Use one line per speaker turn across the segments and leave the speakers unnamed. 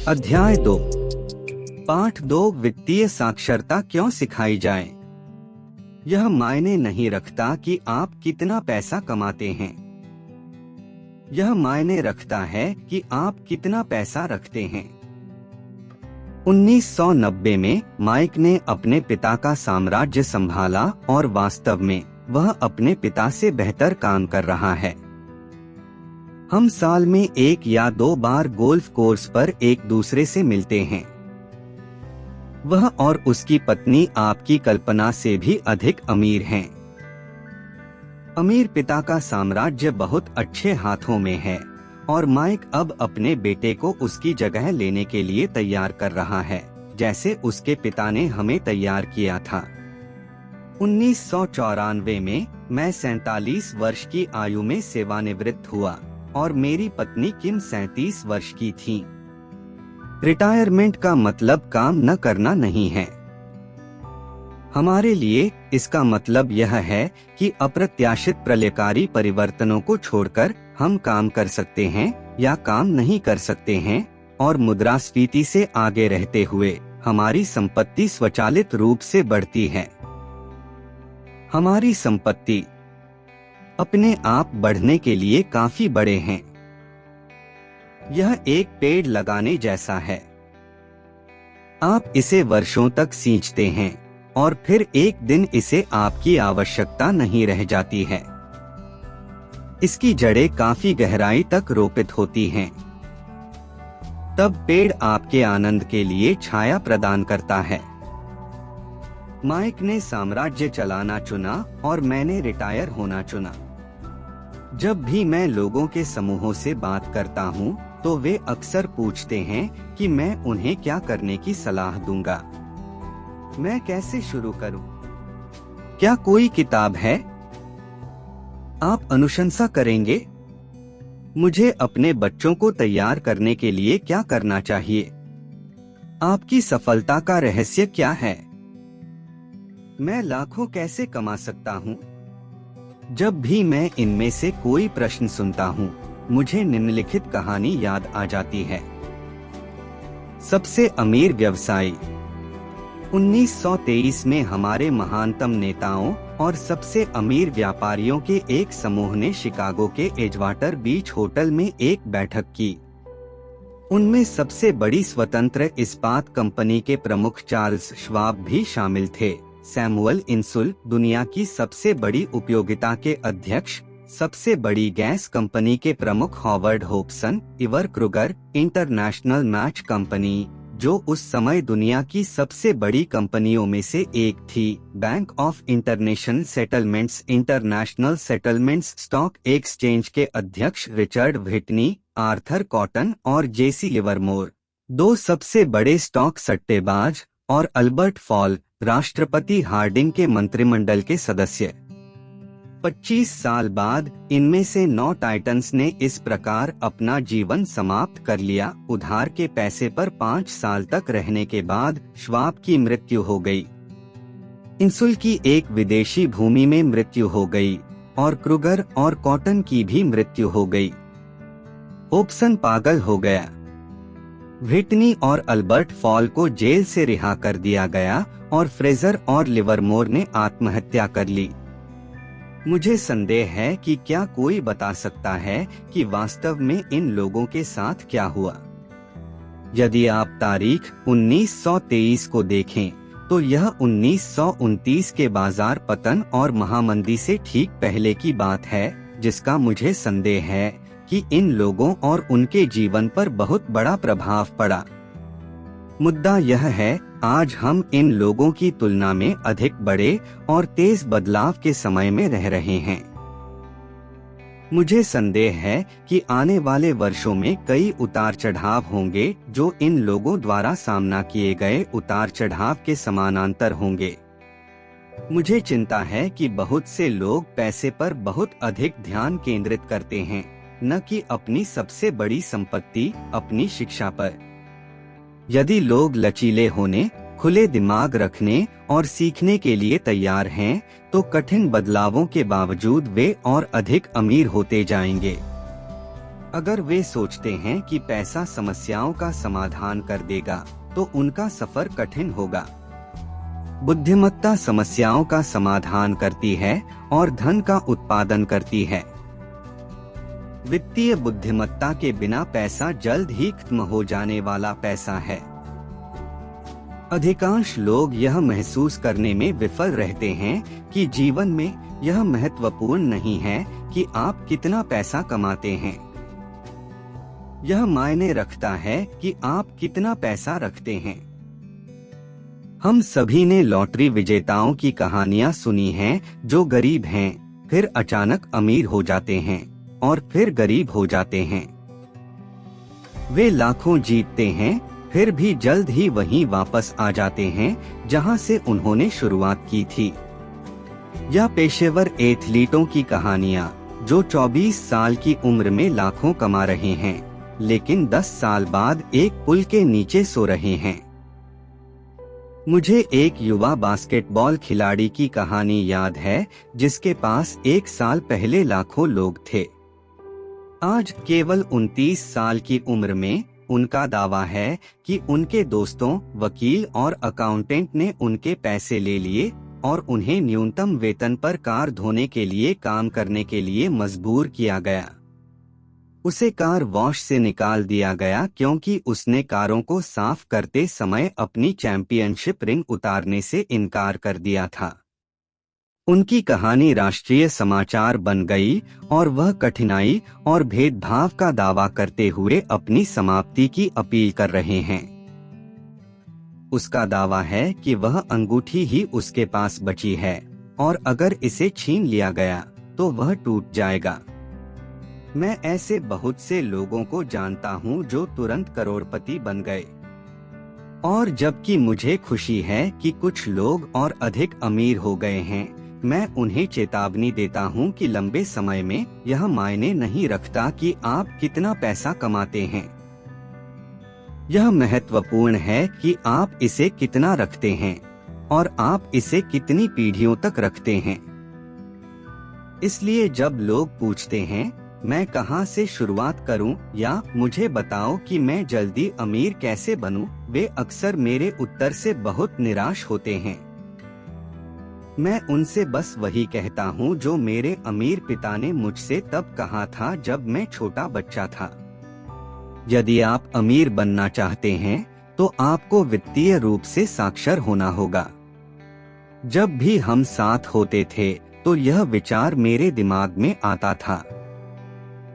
अध्याय 2। पाठ 2। वित्तीय साक्षरता क्यों सिखाई जाए। यह मायने नहीं रखता कि आप कितना पैसा कमाते हैं, यह मायने रखता है कि आप कितना पैसा रखते हैं। 1990 में माइक ने अपने पिता का साम्राज्य संभाला और वास्तव में वह अपने पिता से बेहतर काम कर रहा है। हम साल में 1 या 2 बार गोल्फ कोर्स पर एक दूसरे से मिलते हैं। वह और उसकी पत्नी आपकी कल्पना से भी अधिक अमीर हैं। अमीर पिता का साम्राज्य बहुत अच्छे हाथों में है और माइक अब अपने बेटे को उसकी जगह लेने के लिए तैयार कर रहा है, जैसे उसके पिता ने हमें तैयार किया था। 1994 में मैं 47 वर्ष की आयु में सेवानिवृत्त हुआ और मेरी पत्नी किम 37 वर्ष की थी। रिटायरमेंट का मतलब काम न करना नहीं है। हमारे लिए इसका मतलब यह है कि अप्रत्याशित प्रलयकारी परिवर्तनों को छोड़कर हम काम कर सकते हैं या काम नहीं कर सकते हैं और मुद्रास्फीति से आगे रहते हुए हमारी संपत्ति स्वचालित रूप से बढ़ती है। हमारी संपत्ति अपने आप बढ़ने के लिए काफी बड़े हैं। यह एक पेड़ लगाने जैसा है। आप इसे वर्षों तक सींचते हैं और फिर एक दिन इसे आपकी आवश्यकता नहीं रह जाती है। इसकी जड़ें काफी गहराई तक रोपित होती हैं। तब पेड़ आपके आनंद के लिए छाया प्रदान करता है। माइक ने साम्राज्य चलाना चुना और मैंने रिटायर होना चुना। जब भी मैं लोगों के समूहों से बात करता हूँ तो वे अक्सर पूछते हैं कि मैं उन्हें क्या करने की सलाह दूंगा। मैं कैसे शुरू करूं? क्या कोई किताब है? आप अनुशंसा करेंगे? मुझे अपने बच्चों को तैयार करने के लिए क्या करना चाहिए? आपकी सफलता का रहस्य क्या है? मैं लाखों कैसे कमा सकता हूँ? जब भी मैं इनमें से कोई प्रश्न सुनता हूँ, मुझे निम्नलिखित कहानी याद आ जाती है। सबसे अमीर व्यवसायी। 1923 में हमारे महानतम नेताओं और सबसे अमीर व्यापारियों के एक समूह ने शिकागो के एजवाटर बीच होटल में एक बैठक की। उनमें सबसे बड़ी स्वतंत्र इस्पात कंपनी के प्रमुख चार्ल्स श्वाब भी शामिल थे। सैमुअल इंसुल, दुनिया की सबसे बड़ी उपयोगिता के अध्यक्ष, सबसे बड़ी गैस कंपनी के प्रमुख Howard होप्सन, इवर Kruger, international match company, जो उस समय दुनिया की सबसे बड़ी कंपनियों में से एक थी, bank of international settlements, international settlements stock exchange के अध्यक्ष रिचर्ड व्हिटनी, आर्थर कॉटन और जेसी लिवरमोर, 2 सबसे बड़े स्टॉक सट्टेबाज, और अल्बर्ट फॉल, राष्ट्रपति हार्डिंग के मंत्रिमंडल के सदस्य। 25 साल बाद इनमें से 9 टाइटन्स ने इस प्रकार अपना जीवन समाप्त कर लिया। उधार के पैसे पर 5 साल तक रहने के बाद श्वाब की मृत्यु हो गई। इंसुल की एक विदेशी भूमि में मृत्यु हो गई और क्रुगर और कॉटन की भी मृत्यु हो गई। होप्सन पागल हो गया। व्हिटनी और अल्बर्ट फॉल को जेल से रिहा कर दिया गया और फ्रेजर और लिवरमोर ने आत्महत्या कर ली। मुझे संदेह है कि क्या कोई बता सकता है कि वास्तव में इन लोगों के साथ क्या हुआ। यदि आप तारीख 1923 को देखें तो यह 1929 के बाजार पतन और महामंदी से ठीक पहले की बात है, जिसका मुझे संदेह है कि इन लोगों और उनके जीवन पर बहुत बड़ा प्रभाव पड़ा। मुद्दा यह है, आज हम इन लोगों की तुलना में अधिक बड़े और तेज बदलाव के समय में रह रहे हैं। मुझे संदेह है कि आने वाले वर्षों में कई उतार चढ़ाव होंगे जो इन लोगों द्वारा सामना किए गए उतार चढ़ाव के समानांतर होंगे। मुझे चिंता है कि बहुत से लोग पैसे पर बहुत अधिक ध्यान केंद्रित करते हैं, न कि अपनी सबसे बड़ी संपत्ति, अपनी शिक्षा पर। यदि लोग लचीले होने, खुले दिमाग रखने और सीखने के लिए तैयार हैं, तो कठिन बदलावों के बावजूद वे और अधिक अमीर होते जाएंगे। अगर वे सोचते हैं कि पैसा समस्याओं का समाधान कर देगा, तो उनका सफर कठिन होगा। बुद्धिमत्ता समस्याओं का समाधान करती है और धन का उत्पादन करती है। वित्तीय बुद्धिमत्ता के बिना पैसा जल्द ही खत्म हो जाने वाला पैसा है। अधिकांश लोग यह महसूस करने में विफल रहते हैं कि जीवन में यह महत्वपूर्ण नहीं है कि आप कितना पैसा कमाते हैं। यह मायने रखता है कि आप कितना पैसा रखते हैं। हम सभी ने लॉटरी विजेताओं की कहानियां सुनी हैं, जो गरीब हैं, फिर अचानक अमीर हो जाते हैं और फिर गरीब हो जाते हैं। वे लाखों जीतते हैं, फिर भी जल्द ही वहीं वापस आ जाते हैं जहां से उन्होंने शुरुआत की थी। या पेशेवर एथलीटों की कहानियां, जो 24 साल की उम्र में लाखों कमा रहे हैं, लेकिन 10 साल बाद एक पुल के नीचे सो रहे हैं। मुझे एक युवा बास्केटबॉल खिलाड़ी की कहानी याद है, जिसके पास 1 साल पहले लाखों लोग थे। आज केवल 29 साल की उम्र में उनका दावा है कि उनके दोस्तों, वकील और अकाउंटेंट ने उनके पैसे ले लिए और उन्हें न्यूनतम वेतन पर कार धोने के लिए काम करने के लिए मजबूर किया गया। उसे कार वॉश से निकाल दिया गया क्योंकि उसने कारों को साफ करते समय अपनी चैंपियनशिप रिंग उतारने से इनकार कर दिया था। उनकी कहानी राष्ट्रीय समाचार बन गई और वह कठिनाई और भेदभाव का दावा करते हुए अपनी समाप्ति की अपील कर रहे हैं। उसका दावा है कि वह अंगूठी ही उसके पास बची है और अगर इसे छीन लिया गया तो वह टूट जाएगा। मैं ऐसे बहुत से लोगों को जानता हूं जो तुरंत करोड़पति बन गए, और जबकि मुझे खुशी है कि कुछ लोग और अधिक अमीर हो गए हैं, मैं उन्हें चेतावनी देता हूं कि लंबे समय में यह मायने नहीं रखता कि आप कितना पैसा कमाते हैं। यह महत्वपूर्ण है कि आप इसे कितना रखते हैं और आप इसे कितनी पीढ़ियों तक रखते हैं। इसलिए जब लोग पूछते हैं, मैं कहां से शुरुआत करूं या मुझे बताओ कि मैं जल्दी अमीर कैसे बनूं, वे अक्सर मेरे उत्तर से बहुत निराश होते हैं। मैं उनसे बस वही कहता हूं जो मेरे अमीर पिता ने मुझसे तब कहा था जब मैं छोटा बच्चा था। यदि आप अमीर बनना चाहते हैं तो आपको वित्तीय रूप से साक्षर होना होगा। जब भी हम साथ होते थे तो यह विचार मेरे दिमाग में आता था।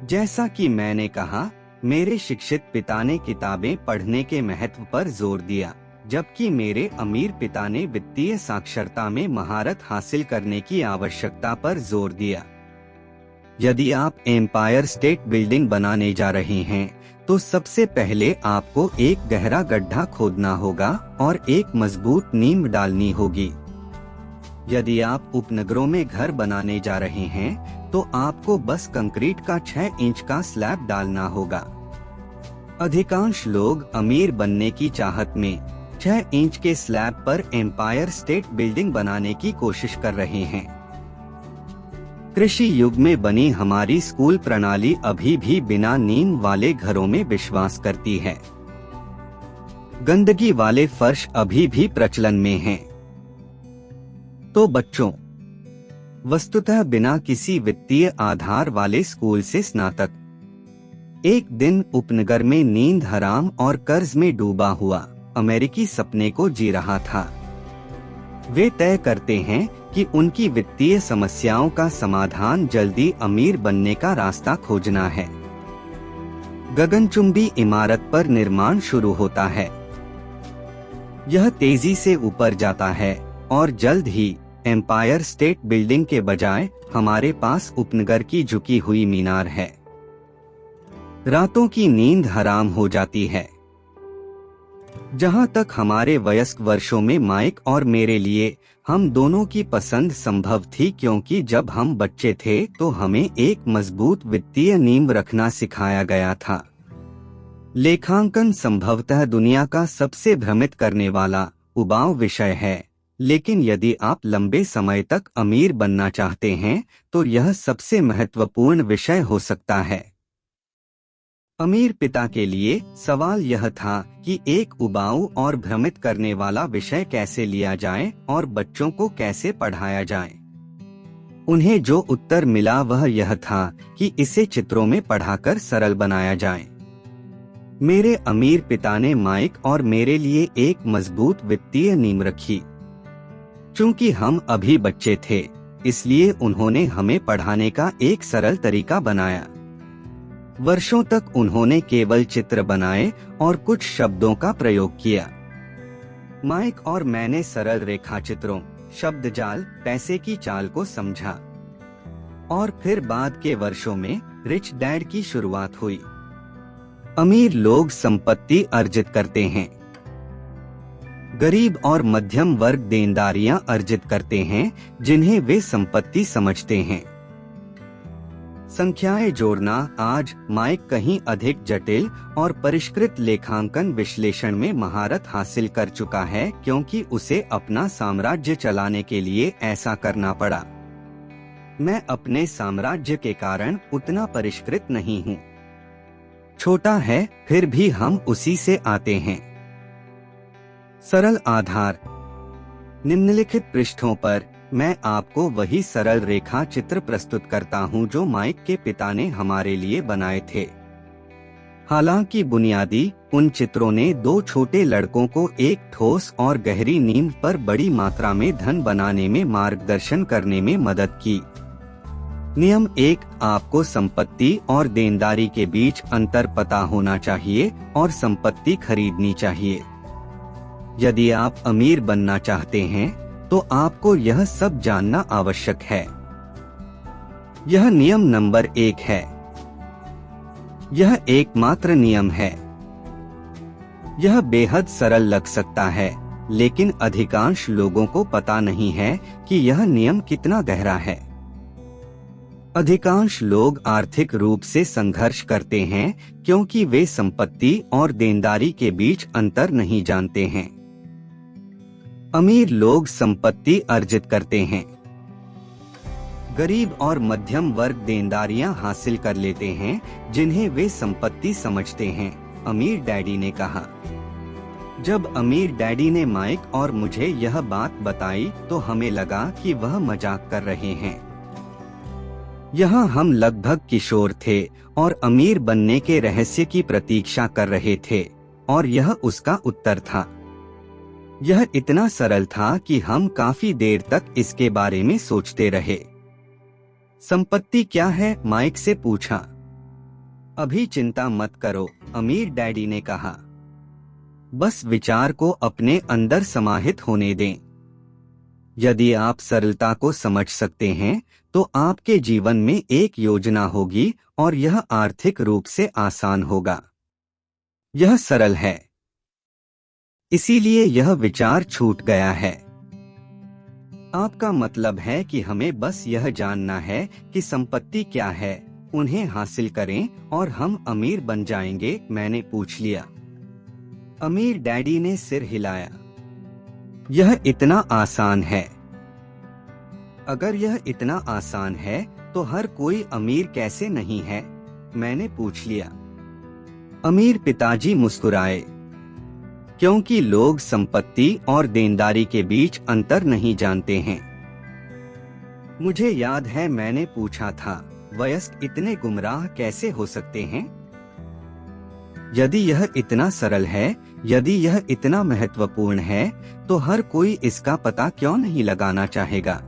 जैसा कि मैंने कहा, मेरे शिक्षित पिता ने किताबें पढ़ने के महत्व पर जोर दिया, जबकि मेरे अमीर पिता ने वित्तीय साक्षरता में महारत हासिल करने की आवश्यकता पर जोर दिया। यदि आप एम्पायर स्टेट बिल्डिंग बनाने जा रहे हैं तो सबसे पहले आपको एक गहरा गड्ढा खोदना होगा और एक मजबूत नींव डालनी होगी। यदि आप उपनगरों में घर बनाने जा रहे हैं तो आपको बस कंक्रीट का 6 इंच का स्लैब डालना होगा। अधिकांश लोग अमीर बनने की चाहत में 6 इंच के स्लैब पर एम्पायर स्टेट बिल्डिंग बनाने की कोशिश कर रहे हैं। कृषि युग में बनी हमारी स्कूल प्रणाली अभी भी बिना नींव वाले घरों में विश्वास करती है। गंदगी वाले फर्श अभी भी प्रचलन में हैं। तो बच्चों, वस्तुतः बिना किसी वित्तीय आधार वाले स्कूल से स्नातक एक दिन उपनगर में नींद हराम और कर्ज में डूबा हुआ अमेरिकी सपने को जी रहा था। वे तय करते हैं कि उनकी वित्तीय समस्याओं का समाधान जल्दी अमीर बनने का रास्ता खोजना है। गगनचुंबी इमारत पर निर्माण शुरू होता है। यह तेजी से ऊपर जाता है और जल्द ही एम्पायर स्टेट बिल्डिंग के बजाय हमारे पास उपनगर की झुकी हुई मीनार है। रातों की नींद हराम हो जाती है। जहां तक हमारे वयस्क वर्षों में माइक और मेरे लिए हम दोनों की पसंद संभव थी, क्योंकि जब हम बच्चे थे तो हमें एक मजबूत वित्तीय नींव रखना सिखाया गया था। लेखांकन संभवतः दुनिया का सबसे भ्रमित करने वाला उबाऊ विषय है, लेकिन यदि आप लंबे समय तक अमीर बनना चाहते हैं तो यह सबसे महत्वपूर्ण विषय हो सकता है। अमीर पिता के लिए सवाल यह था कि एक उबाऊ और भ्रमित करने वाला विषय कैसे लिया जाए और बच्चों को कैसे पढ़ाया जाए। उन्हें जो उत्तर मिला वह यह था कि इसे चित्रों में पढ़ाकर सरल बनाया जाए। मेरे अमीर पिता ने माइक और मेरे लिए एक मजबूत वित्तीय नींव रखी। चूंकि हम अभी बच्चे थे, इसलिए उन्होंने हमें पढ़ाने का एक सरल तरीका बनाया। वर्षों तक उन्होंने केवल चित्र बनाए और कुछ शब्दों का प्रयोग किया। माइक और मैंने सरल रेखाचित्रों, शब्द जाल, पैसे की चाल को समझा। और फिर बाद के वर्षों में रिच डैड की शुरुआत हुई। अमीर लोग संपत्ति अर्जित करते हैं, गरीब और मध्यम वर्ग देनदारियां अर्जित करते हैं जिन्हें वे संपत्ति समझते हैं। संख्याएं जोड़ना आज माइक कहीं अधिक जटिल और परिष्कृत लेखांकन विश्लेषण में महारत हासिल कर चुका है, क्योंकि उसे अपना साम्राज्य चलाने के लिए ऐसा करना पड़ा। मैं अपने साम्राज्य के कारण उतना परिष्कृत नहीं हूँ। छोटा है, फिर भी हम उसी से आते हैं। सरल आधार। निम्नलिखित पृष्ठों पर मैं आपको वही सरल रेखा चित्र प्रस्तुत करता हूं जो माइक के पिता ने हमारे लिए बनाए थे। हालांकि बुनियादी उन चित्रों ने दो छोटे लड़कों को एक ठोस और गहरी नींव पर बड़ी मात्रा में धन बनाने में मार्गदर्शन करने में मदद की। नियम 1, आपको संपत्ति और देनदारी के बीच अंतर पता होना चाहिए और संपत्ति खरीदनी चाहिए। यदि आप अमीर बनना चाहते हैं तो आपको यह सब जानना आवश्यक है। यह नियम नंबर 1 है। यह एकमात्र नियम है। यह बेहद सरल लग सकता है, लेकिन अधिकांश लोगों को पता नहीं है कि यह नियम कितना गहरा है। अधिकांश लोग आर्थिक रूप से संघर्ष करते हैं क्योंकि वे संपत्ति और देनदारी के बीच अंतर नहीं जानते हैं। अमीर लोग संपत्ति अर्जित करते हैं, गरीब और मध्यम वर्ग देनदारियां हासिल कर लेते हैं जिन्हें वे संपत्ति समझते हैं, अमीर डैडी ने कहा। जब अमीर डैडी ने माइक और मुझे यह बात बताई तो हमें लगा कि वह मजाक कर रहे हैं। यहाँ हम लगभग किशोर थे और अमीर बनने के रहस्य की प्रतीक्षा कर रहे थे, और यह उसका उत्तर था। यह इतना सरल था कि हम काफी देर तक इसके बारे में सोचते रहे। संपत्ति क्या है? माइक से पूछा। अभी चिंता मत करो, अमीर डैडी ने कहा। बस विचार को अपने अंदर समाहित होने दें। यदि आप सरलता को समझ सकते हैं तो आपके जीवन में एक योजना होगी और यह आर्थिक रूप से आसान होगा। यह सरल है, इसीलिए यह विचार छूट गया है। आपका मतलब है कि हमें बस यह जानना है कि संपत्ति क्या है, उन्हें हासिल करें और हम अमीर बन जाएंगे, मैंने पूछ लिया। अमीर डैडी ने सिर हिलाया। यह इतना आसान है। अगर यह इतना आसान है तो हर कोई अमीर कैसे नहीं है, मैंने पूछ लिया। अमीर पिताजी मुस्कुराए। क्योंकि लोग संपत्ति और देनदारी के बीच अंतर नहीं जानते हैं। मुझे याद है मैंने पूछा था, वयस्क इतने गुमराह कैसे हो सकते हैं? यदि यह इतना सरल है, यदि यह इतना महत्वपूर्ण है, तो हर कोई इसका पता क्यों नहीं लगाना चाहेगा?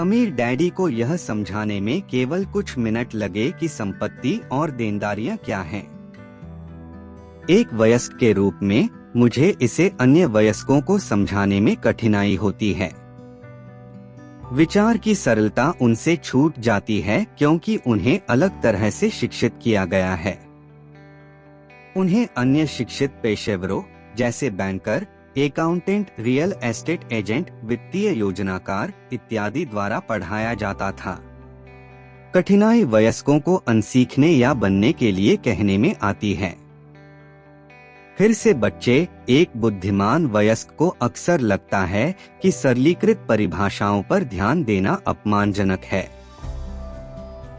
अमीर डैडी को यह समझाने में केवल कुछ मिनट लगे कि संपत्ति और देनदारियां क्या हैं। एक वयस्क के रूप में मुझे इसे अन्य वयस्कों को समझाने में कठिनाई होती है। विचार की सरलता उनसे छूट जाती है क्योंकि उन्हें अलग तरह से शिक्षित किया गया है। उन्हें अन्य शिक्षित पेशेवरों जैसे banker, accountant, real estate agent, वित्तीय योजनाकार इत्यादि द्वारा पढ़ाया जाता था। कठिनाई वयस्कों को अनसीखने या बनने के लिए कहने में आती है। फिर से बच्चे, एक बुद्धिमान वयस्क को अक्सर लगता है कि सरलीकृत परिभाषाओं पर ध्यान देना अपमानजनक है।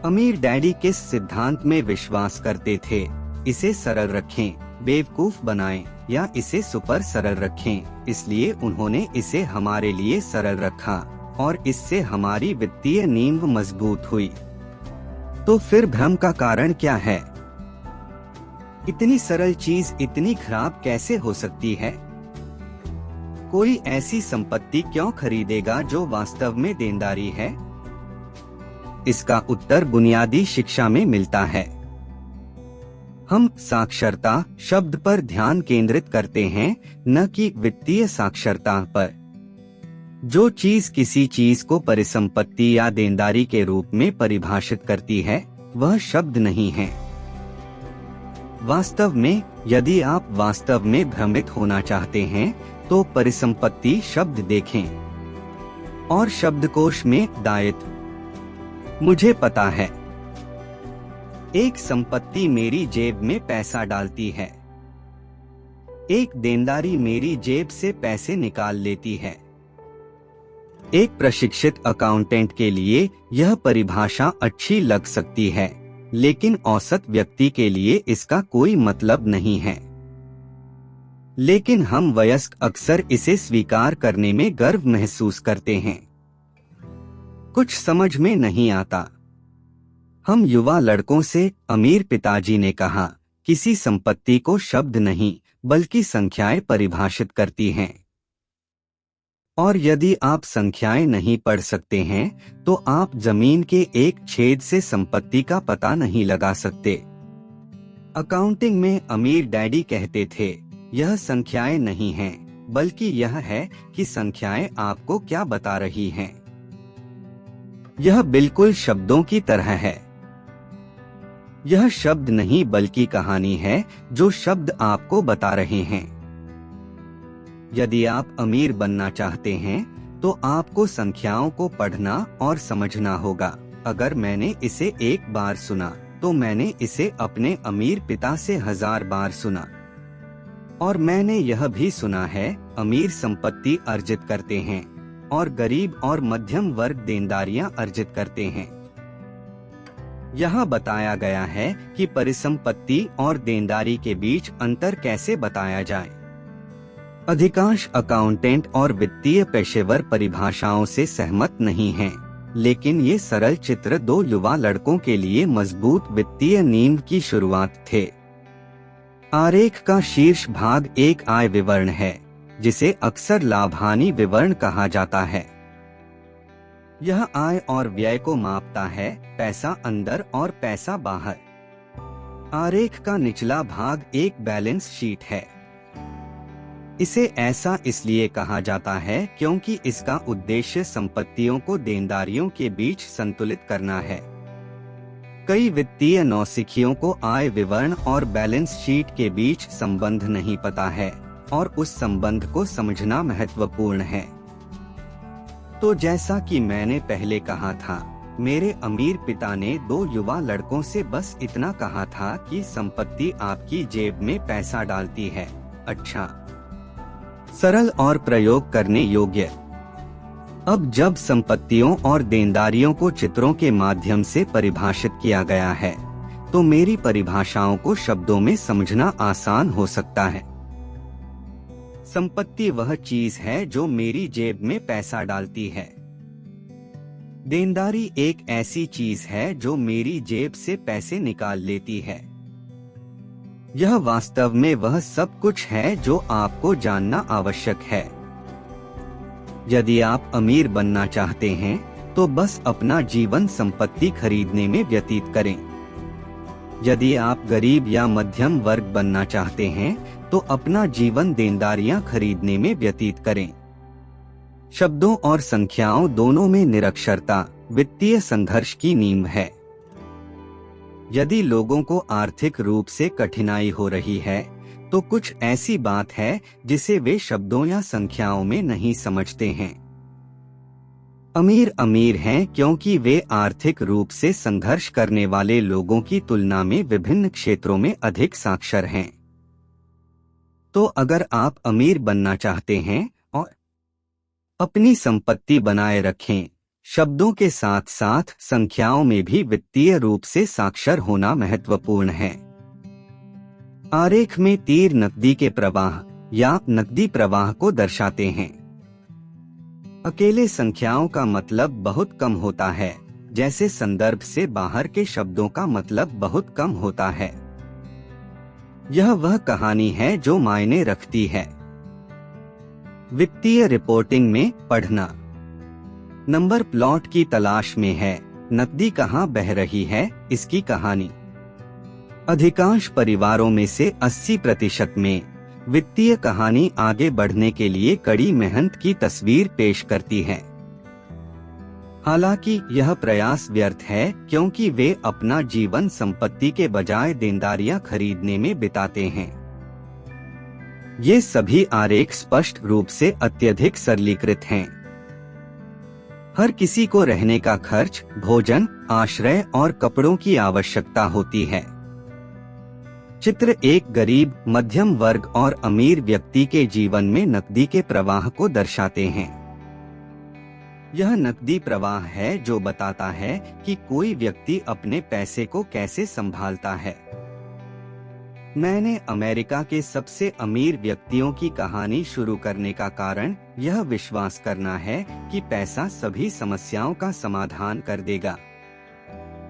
अमीर डैडी किस सिद्धांत में विश्वास करते थे? इसे सरल रखें, बेवकूफ बनाएं, या इसे सुपर सरल रखें। इसलिए उन्होंने इसे हमारे लिए सरल रखा और इससे हमारी वित्तीय नींव मजबूत हुई। तो फिर भ्रम का कारण क्या है? इतनी सरल चीज इतनी खराब कैसे हो सकती है? कोई ऐसी संपत्ति क्यों खरीदेगा जो वास्तव में देनदारी है? इसका उत्तर बुनियादी शिक्षा में मिलता है। हम साक्षरता शब्द पर ध्यान केंद्रित करते हैं, न कि वित्तीय साक्षरता पर। जो चीज किसी चीज को परिसंपत्ति या देनदारी के रूप में परिभाषित करती है, वह शब्द नहीं है। वास्तव में, यदि आप वास्तव में भ्रमित होना चाहते हैं, तो परिसंपत्ति शब्द देखें और शब्दकोश में दायित्व। मुझे पता है, एक संपत्ति मेरी जेब में पैसा डालती है, एक देनदारी मेरी जेब से पैसे निकाल लेती है। एक प्रशिक्षित अकाउंटेंट के लिए यह परिभाषा अच्छी लग सकती है, लेकिन औसत व्यक्ति के लिए इसका कोई मतलब नहीं है। लेकिन हम वयस्क अक्सर इसे स्वीकार करने में गर्व महसूस करते हैं। कुछ समझ में नहीं आता। हम युवा लड़कों से, अमीर पिताजी ने कहा, किसी संपत्ति को शब्द नहीं बल्कि संख्याएं परिभाषित करती हैं। और यदि आप संख्याएं नहीं पढ़ सकते हैं, तो आप जमीन के एक छेद से संपत्ति का पता नहीं लगा सकते। अकाउंटिंग में अमीर डैडी कहते थे, यह संख्याएं नहीं हैं, बल्कि यह है कि संख्याएं आपको क्या बता रही हैं। यह बिल्कुल शब्दों की तरह है। यह शब्द नहीं बल्कि कहानी है जो शब्द आपको बता रहे हैं। यदि आप अमीर बनना चाहते हैं, तो आपको संख्याओं को पढ़ना और समझना होगा। अगर मैंने इसे एक बार सुना, तो मैंने इसे अपने अमीर पिता से 1000 बार सुना। और मैंने यह भी सुना है, अमीर संपत्ति अर्जित करते हैं और गरीब और मध्यम वर्ग देनदारियां अर्जित करते हैं। यहाँ बताया गया है कि परिसंपत्ति और देनदारी के बीच अंतर कैसे बताया जाए। अधिकांश अकाउंटेंट और वित्तीय पेशेवर परिभाषाओं से सहमत नहीं हैं, लेकिन ये सरल चित्र दो युवा लड़कों के लिए मजबूत वित्तीय नींव की शुरुआत थे। आरेख का शीर्ष भाग एक आय विवरण है, जिसे अक्सर लाभ-हानि विवरण कहा जाता है। यह आय और व्यय को मापता है, पैसा अंदर और पैसा बाहर। आरेख का निचला भाग एक बैलेंस शीट है। इसे ऐसा इसलिए कहा जाता है क्योंकि इसका उद्देश्य संपत्तियों को देनदारियों के बीच संतुलित करना है। कई वित्तीय नौसिखियों को आय विवरण और बैलेंस शीट के बीच संबंध नहीं पता है, और उस संबंध को समझना महत्वपूर्ण है। तो जैसा कि मैंने पहले कहा था, मेरे अमीर पिता ने दो युवा लड़कों से बस इतना कहा था कि संपत्ति आपकी जेब में पैसा डालती है। अच्छा, सरल और प्रयोग करने योग्य। अब जब संपत्तियों और देनदारियों को चित्रों के माध्यम से परिभाषित किया गया है, तो मेरी परिभाषाओं को शब्दों में समझना आसान हो सकता है। संपत्ति वह चीज है जो मेरी जेब में पैसा डालती है। देनदारी एक ऐसी चीज है जो मेरी जेब से पैसे निकाल लेती है। यह वास्तव में वह सब कुछ है जो आपको जानना आवश्यक है। यदि आप अमीर बनना चाहते हैं, तो बस अपना जीवन संपत्ति खरीदने में व्यतीत करें। यदि आप गरीब या मध्यम वर्ग बनना चाहते हैं, तो अपना जीवन देनदारियां खरीदने में व्यतीत करें। शब्दों और संख्याओं दोनों में निरक्षरता वित्तीय संघर्ष की नींव है। यदि लोगों को आर्थिक रूप से कठिनाई हो रही है, तो कुछ ऐसी बात है जिसे वे शब्दों या संख्याओं में नहीं समझते हैं। अमीर अमीर हैं क्योंकि वे आर्थिक रूप से संघर्ष करने वाले लोगों की तुलना में विभिन्न क्षेत्रों में अधिक साक्षर हैं। तो अगर आप अमीर बनना चाहते हैं और अपनी संपत्ति बनाए रखें, शब्दों के साथ साथ संख्याओं में भी वित्तीय रूप से साक्षर होना महत्वपूर्ण है। आरेख में तीर नकदी के प्रवाह या नकदी प्रवाह को दर्शाते हैं। अकेले संख्याओं का मतलब बहुत कम होता है, जैसे संदर्भ से बाहर के शब्दों का मतलब बहुत कम होता है। यह वह कहानी है जो मायने रखती है। वित्तीय रिपोर्टिंग में पढ़ना। नंबर प्लॉट की तलाश में है, नकदी कहाँ बह रही है, इसकी कहानी। अधिकांश परिवारों में से 80% में वित्तीय कहानी आगे बढ़ने के लिए कड़ी मेहनत की तस्वीर पेश करती है। हालांकि यह प्रयास व्यर्थ है, क्योंकि वे अपना जीवन संपत्ति के बजाय देनदारियां खरीदने में बिताते हैं। ये सभी आरेख स्पष्ट रूप से अत्यधिक सरलीकृत हैं। हर किसी को रहने का खर्च, भोजन, आश्रय और कपड़ों की आवश्यकता होती है। चित्र एक गरीब, मध्यम वर्ग और अमीर व्यक्ति के जीवन में नकदी के प्रवाह को दर्शाते हैं। यह नकदी प्रवाह है जो बताता है कि कोई व्यक्ति अपने पैसे को कैसे संभालता है। मैंने अमेरिका के सबसे अमीर व्यक्तियों की कहानी शुरू करने का कारण यह विश्वास करना है कि पैसा सभी समस्याओं का समाधान कर देगा।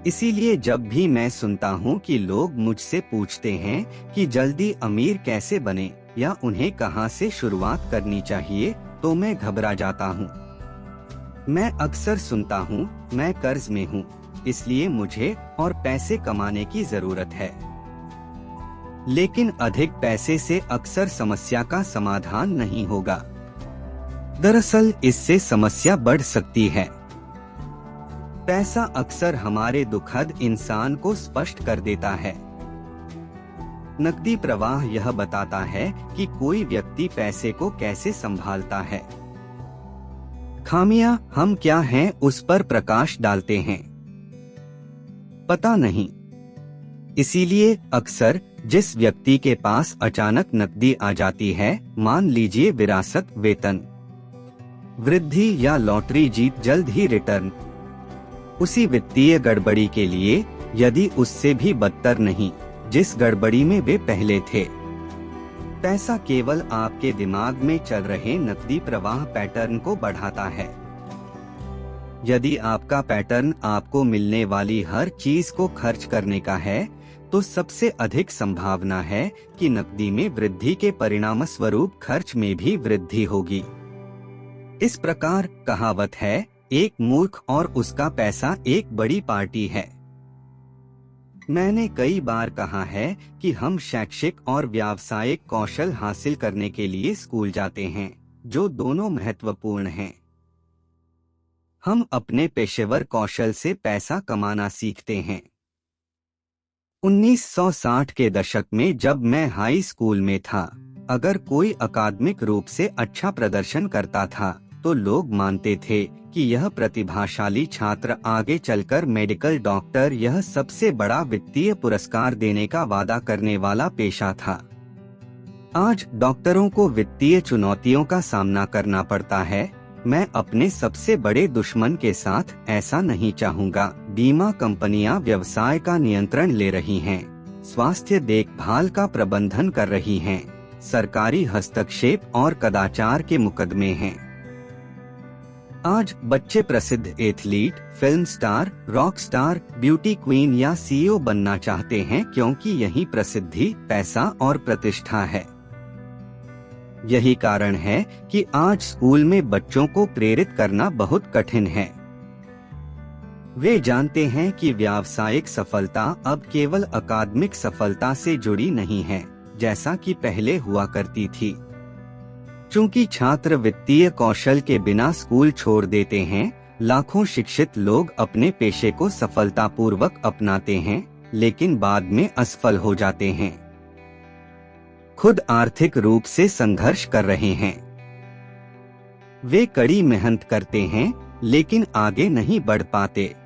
इसीलिए जब भी मैं सुनता हूँ कि लोग मुझसे पूछते हैं कि जल्दी अमीर कैसे बने या उन्हें कहाँ से शुरुआत करनी चाहिए, तो मैं घबरा जाता हूँ। मैं अक्सर सुनता हूँ, मैं कर्ज में हूँ, इसलिए मुझे और पैसे कमाने की जरूरत है। लेकिन अधिक पैसे से अक्सर समस्या का समाधान नहीं होगा। दरअसल इससे समस्या बढ़ सकती है। पैसा अक्सर हमारे दुखद इंसान को स्पष्ट कर देता है। नकदी प्रवाह यह बताता है कि कोई व्यक्ति पैसे को कैसे संभालता है। खामियां हम क्या हैं उस पर प्रकाश डालते हैं। पता नहीं। इसीलिए अक्सर जिस व्यक्ति के पास अचानक नकदी आ जाती है, मान लीजिए विरासत, वेतन वृद्धि या लॉटरी जीत, जल्द ही रिटर्न, उसी वित्तीय गड़बड़ी के लिए, यदि उससे भी बदतर नहीं जिस गड़बड़ी में वे पहले थे। पैसा केवल आपके दिमाग में चल रहे नकदी प्रवाह पैटर्न को बढ़ाता है। यदि आपका पैटर्न आपको मिलने वाली हर चीज को खर्च करने का है, तो सबसे अधिक संभावना है कि नकदी में वृद्धि के परिणामस्वरूप खर्च में भी वृद्धि होगी। इस प्रकार कहावत है, एक मूर्ख और उसका पैसा एक बड़ी पार्टी है। मैंने कई बार कहा है कि हम शैक्षिक और व्यावसायिक कौशल हासिल करने के लिए स्कूल जाते हैं, जो दोनों महत्वपूर्ण हैं। हम अपने पेशेवर कौशल से पैसा कमाना सीखते हैं। 1960 के दशक में जब मैं हाई स्कूल में था, अगर कोई अकादमिक रूप से अच्छा प्रदर्शन करता था, तो लोग मानते थे कि यह प्रतिभाशाली छात्र आगे चलकर मेडिकल डॉक्टर, यह सबसे बड़ा वित्तीय पुरस्कार देने का वादा करने वाला पेशा था। आज डॉक्टरों को वित्तीय चुनौतियों का सामना करना पड़ता है। मैं अपने सबसे बड़े दुश्मन के साथ ऐसा नहीं चाहूँगा। बीमा कंपनियां व्यवसाय का नियंत्रण ले रही हैं, स्वास्थ्य देखभाल का प्रबंधन कर रही हैं, सरकारी हस्तक्षेप और कदाचार के मुकदमे हैं। आज बच्चे प्रसिद्ध athlete, film star, rock star, beauty queen या सीईओ बनना चाहते हैं, क्योंकि यही प्रसिद्धि, पैसा और प्रतिष्ठा है। यही कारण है कि आज स्कूल में बच्चों को प्रेरित करना बहुत कठिन है। वे जानते हैं कि व्यावसायिक सफलता अब केवल अकादमिक सफलता से जुड़ी नहीं है, जैसा कि पहले हुआ करती थी। चूंकि छात्र वित्तीय कौशल के बिना स्कूल छोड़ देते हैं, लाखों शिक्षित लोग अपने पेशे को सफलतापूर्वक अपनाते हैं, लेकिन बाद में असफल हो जाते हैं। खुद आर्थिक रूप से संघर्ष कर रहे हैं। वे कड़ी मेहनत करते हैं, लेकिन आगे नहीं बढ़ पाते।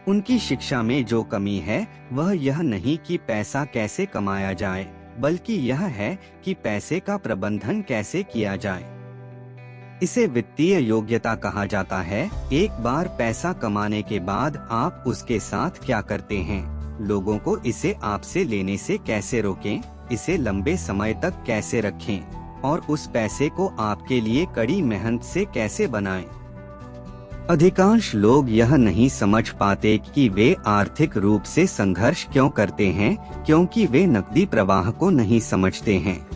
उनकी शिक्षा में जो कमी है, वह यह नहीं कि पैसा कैसे कमाया जाए, बल्कि यह है कि पैसे का प्रबंधन कैसे किया जाए। इसे वित्तीय योग्यता कहा जाता है। एक बार पैसा कमाने के बाद आप उसके साथ क्या करते हैं? लोगों को इसे आपसे लेने से कैसे रोकें? इसे लंबे समय तक कैसे रखें? और उस पैसे को आपके लिए कड़ी मेहनत से कैसे बनाएं? अधिकांश लोग यह नहीं समझ पाते कि वे आर्थिक रूप से संघर्ष क्यों करते हैं, क्योंकि वे नकदी प्रवाह को नहीं समझते हैं।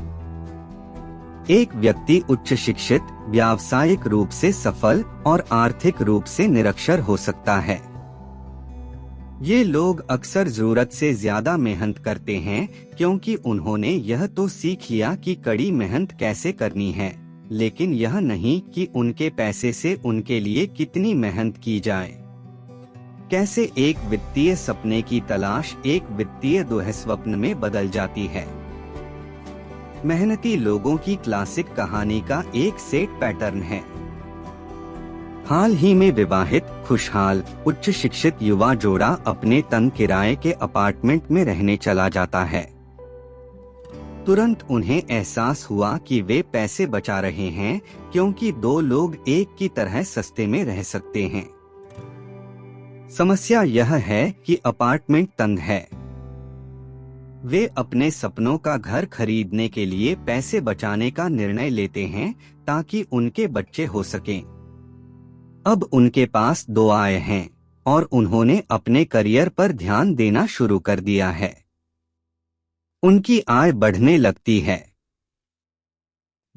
एक व्यक्ति उच्च शिक्षित, व्यावसायिक रूप से सफल और आर्थिक रूप से निरक्षर हो सकता है। ये लोग अक्सर जरूरत से ज्यादा मेहनत करते हैं, क्योंकि उन्होंने यह तो सीख लिया कि कड़ी मेहनत कैसे करनी है, लेकिन यह नहीं कि उनके पैसे से उनके लिए कितनी मेहनत की जाए। कैसे एक वित्तीय सपने की तलाश एक वित्तीय दुःस्वप्न में बदल जाती है। मेहनती लोगों की क्लासिक कहानी का एक सेट पैटर्न है। हाल ही में विवाहित, खुशहाल, उच्च शिक्षित युवा जोड़ा अपने तन किराए के अपार्टमेंट में रहने चला जाता है। तुरंत उन्हें एहसास हुआ कि वे पैसे बचा रहे हैं, क्योंकि दो लोग एक की तरह सस्ते में रह सकते हैं। समस्या यह है कि अपार्टमेंट तंग है। वे अपने सपनों का घर खरीदने के लिए पैसे बचाने का निर्णय लेते हैं, ताकि उनके बच्चे हो सकें। अब उनके पास दो आय हैं, और उन्होंने अपने करियर पर ध्यान देना शुरू कर दिया है। उनकी आय बढ़ने लगती है।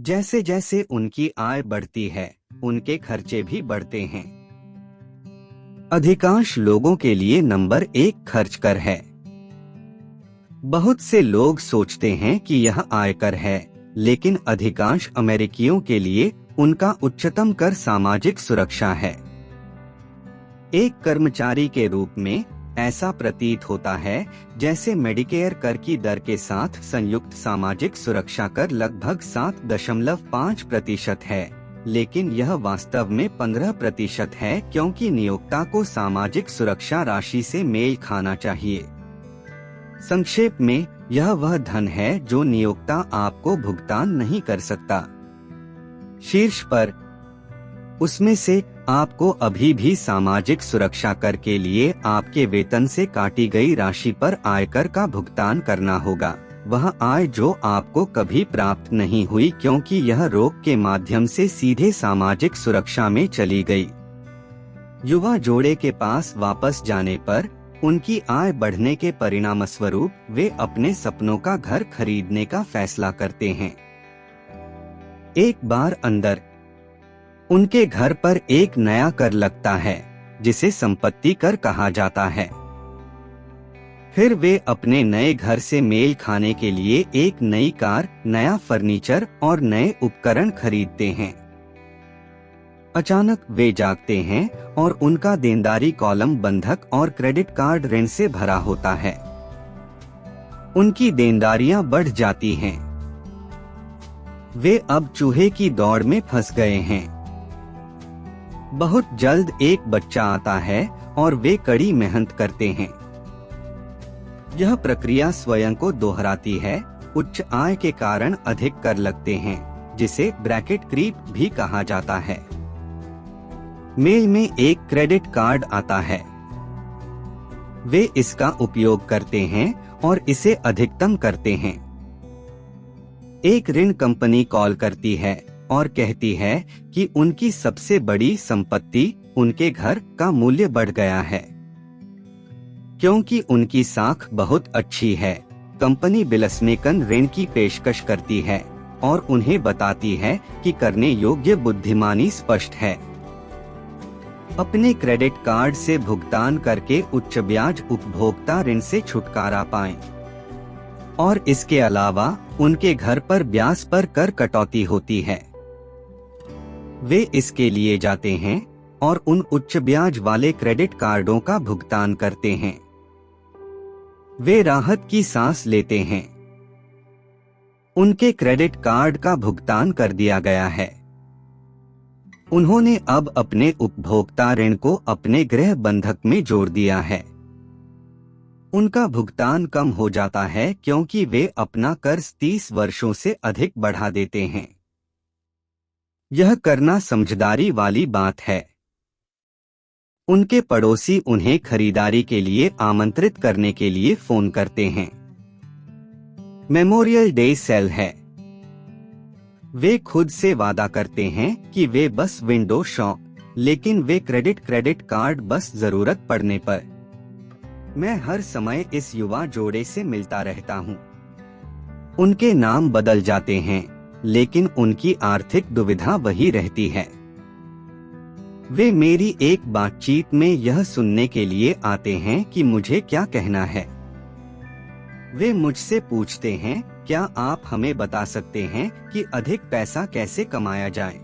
जैसे जैसे उनकी आय बढ़ती है, उनके खर्चे भी बढ़ते हैं। अधिकांश लोगों के लिए नंबर 1 खर्च कर है। बहुत से लोग सोचते हैं कि यह आयकर है, लेकिन अधिकांश अमेरिकियों के लिए उनका उच्चतम कर सामाजिक सुरक्षा है। एक कर्मचारी के रूप में ऐसा प्रतीत होता है जैसे मेडिकेयर कर की दर के साथ संयुक्त सामाजिक सुरक्षा कर लगभग 7.5% है, लेकिन यह वास्तव में 15% है, क्योंकि नियोक्ता को सामाजिक सुरक्षा राशि से मेल खाना चाहिए। संक्षेप में, यह वह धन है जो नियोक्ता आपको भुगतान नहीं कर सकता। शीर्ष पर, उसमें से आपको अभी भी सामाजिक सुरक्षा कर के लिए आपके वेतन से काटी गई राशि पर आयकर का भुगतान करना होगा। वह आय जो आपको कभी प्राप्त नहीं हुई, क्योंकि यह रोक के माध्यम से सीधे सामाजिक सुरक्षा में चली गई। युवा जोड़े के पास वापस जाने पर उनकी आय बढ़ने के परिणामस्वरूप वे अपने सपनों का घर खरीदने का फैसला करते हैं। एक बार अंदर, उनके घर पर एक नया कर लगता है, जिसे संपत्ति कर कहा जाता है। फिर वे अपने नए घर से मेल खाने के लिए एक नई कार, नया फर्नीचर और नए उपकरण खरीदते हैं। अचानक वे जागते हैं और उनका देनदारी कॉलम बंधक और क्रेडिट कार्ड ऋण से भरा होता है। उनकी देनदारियां बढ़ जाती हैं। वे अब चूहे की दौड़ में फंस गए हैं। बहुत जल्द एक बच्चा आता है और वे कड़ी मेहनत करते हैं। यह प्रक्रिया स्वयं को दोहराती है। उच्च आय के कारण अधिक कर लगते हैं, जिसे ब्रैकेट क्रीप भी कहा जाता है। मेल में एक क्रेडिट कार्ड आता है। वे इसका उपयोग करते हैं और इसे अधिकतम करते हैं। एक ऋण कंपनी कॉल करती है और कहती है कि उनकी सबसे बड़ी संपत्ति, उनके घर का मूल्य बढ़ गया है। क्योंकि उनकी साख बहुत अच्छी है, कंपनी बिलसमेकन ऋण की पेशकश करती है और उन्हें बताती है कि करने योग्य बुद्धिमानी स्पष्ट है। अपने क्रेडिट कार्ड से भुगतान करके उच्च ब्याज उपभोक्ता ऋण से छुटकारा पाएं। और इसके अलावा उनके घर पर ब्याज पर कर कटौती होती है। वे इसके लिए जाते हैं और उन उच्च ब्याज वाले क्रेडिट कार्डों का भुगतान करते हैं। वे राहत की सांस लेते हैं। उनके क्रेडिट कार्ड का भुगतान कर दिया गया है। उन्होंने अब अपने उपभोक्ता ऋण को अपने गृह बंधक में जोड़ दिया है। उनका भुगतान कम हो जाता है क्योंकि वे अपना कर्ज 30 वर्षों से अधिक बढ़ा देते हैं। यह करना समझदारी वाली बात है। उनके पड़ोसी उन्हें खरीदारी के लिए आमंत्रित करने के लिए फोन करते हैं। मेमोरियल डे सेल है। वे खुद से वादा करते हैं कि वे बस विंडो शॉप, लेकिन वे क्रेडिट कार्ड बस जरूरत पड़ने पर। मैं हर समय इस युवा जोड़े से मिलता रहता हूँ। उनके नाम बदल जाते हैं, लेकिन उनकी आर्थिक दुविधा वही रहती है। वे मेरी एक बातचीत में यह सुनने के लिए आते हैं कि मुझे क्या कहना है। वे मुझसे पूछते हैं, क्या आप हमें बता सकते हैं कि अधिक पैसा कैसे कमाया जाए?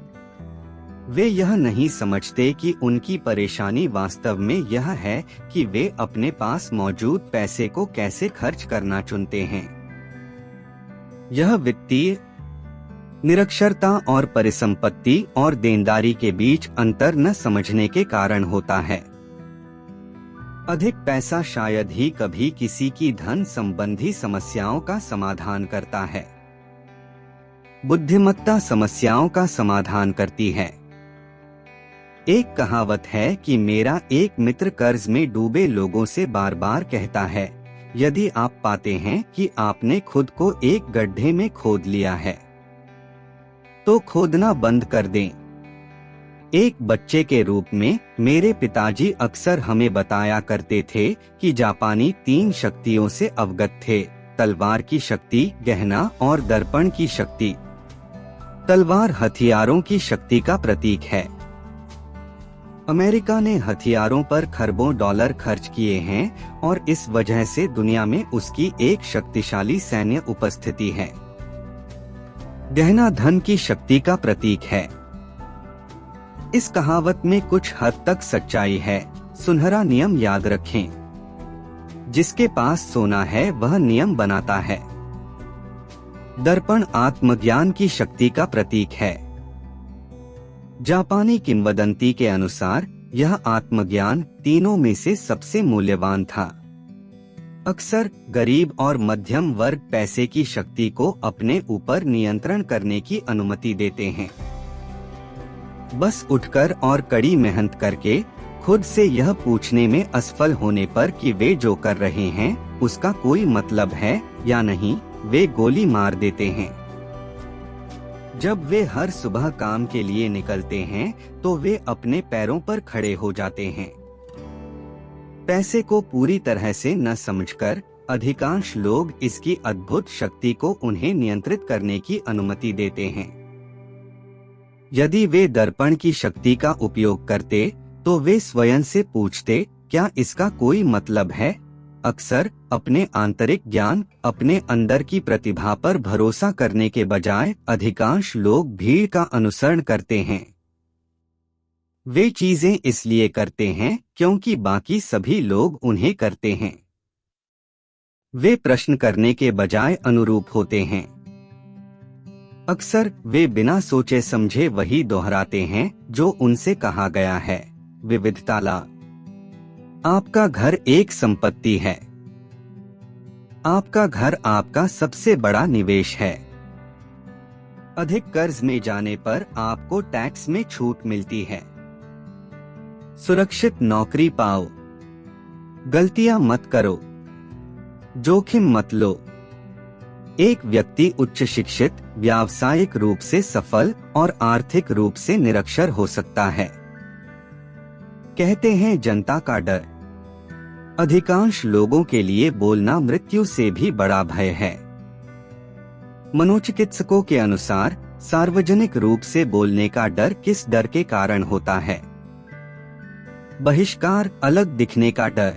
वे यह नहीं समझते कि उनकी परेशानी वास्तव में यह है कि वे अपने पास मौजूद पैसे को कैसे खर्च करना चुनते हैं। यह वित्तीय निरक्षरता और परिसंपत्ति और देनदारी के बीच अंतर न समझने के कारण होता है। अधिक पैसा शायद ही कभी किसी की धन संबंधी समस्याओं का समाधान करता है। बुद्धिमत्ता समस्याओं का समाधान करती है। एक कहावत है कि मेरा एक मित्र कर्ज में डूबे लोगों से बार बार कहता है, यदि आप पाते हैं कि आपने खुद को एक गड्ढे में खोद लिया है तो खोदना बंद कर दें। एक बच्चे के रूप में मेरे पिताजी अक्सर हमें बताया करते थे कि जापानी 3 शक्तियों से अवगत थे: तलवार की शक्ति, गहना और दर्पण की शक्ति। तलवार हथियारों की शक्ति का प्रतीक है। अमेरिका ने हथियारों पर खरबों डॉलर खर्च किए हैं और इस वजह से दुनिया में उसकी एक शक्तिशाली सैन्य उपस्थिति है। गहना धन की शक्ति का प्रतीक है। इस कहावत में कुछ हद तक सच्चाई है। सुनहरा नियम याद रखें, जिसके पास सोना है वह नियम बनाता है। दर्पण आत्मज्ञान की शक्ति का प्रतीक है। जापानी किंवदंती के अनुसार यह आत्मज्ञान तीनों में से सबसे मूल्यवान था। अक्सर गरीब और मध्यम वर्ग पैसे की शक्ति को अपने ऊपर नियंत्रण करने की अनुमति देते हैं। बस उठकर और कड़ी मेहनत करके खुद से यह पूछने में असफल होने पर कि वे जो कर रहे हैं उसका कोई मतलब है या नहीं, वे गोली मार देते हैं। जब वे हर सुबह काम के लिए निकलते हैं तो वे अपने पैरों पर खड़े हो जाते हैं। पैसे को पूरी तरह से न समझकर अधिकांश लोग इसकी अद्भुत शक्ति को उन्हें नियंत्रित करने की अनुमति देते हैं। यदि वे दर्पण की शक्ति का उपयोग करते तो वे स्वयं से पूछते, क्या इसका कोई मतलब है? अक्सर अपने आंतरिक ज्ञान, अपने अंदर की प्रतिभा पर भरोसा करने के बजाय अधिकांश लोग भीड़ का अनुसरण करते हैं। वे चीजें इसलिए करते हैं क्योंकि बाकी सभी लोग उन्हें करते हैं। वे प्रश्न करने के बजाय अनुरूप होते हैं। अक्सर वे बिना सोचे समझे वही दोहराते हैं जो उनसे कहा गया है। विविधता ला। आपका घर एक संपत्ति है। आपका घर आपका सबसे बड़ा निवेश है। अधिक कर्ज में जाने पर आपको टैक्स में छूट मिलती है। सुरक्षित नौकरी पाओ। गलतियां मत करो। जोखिम मत लो। एक व्यक्ति उच्च शिक्षित, व्यावसायिक रूप से सफल और आर्थिक रूप से निरक्षर हो सकता है। कहते हैं जनता का डर। अधिकांश लोगों के लिए बोलना मृत्यु से भी बड़ा भय है। मनोचिकित्सकों के अनुसार सार्वजनिक रूप से बोलने का डर किस डर के कारण होता है? बहिष्कार, अलग दिखने का डर,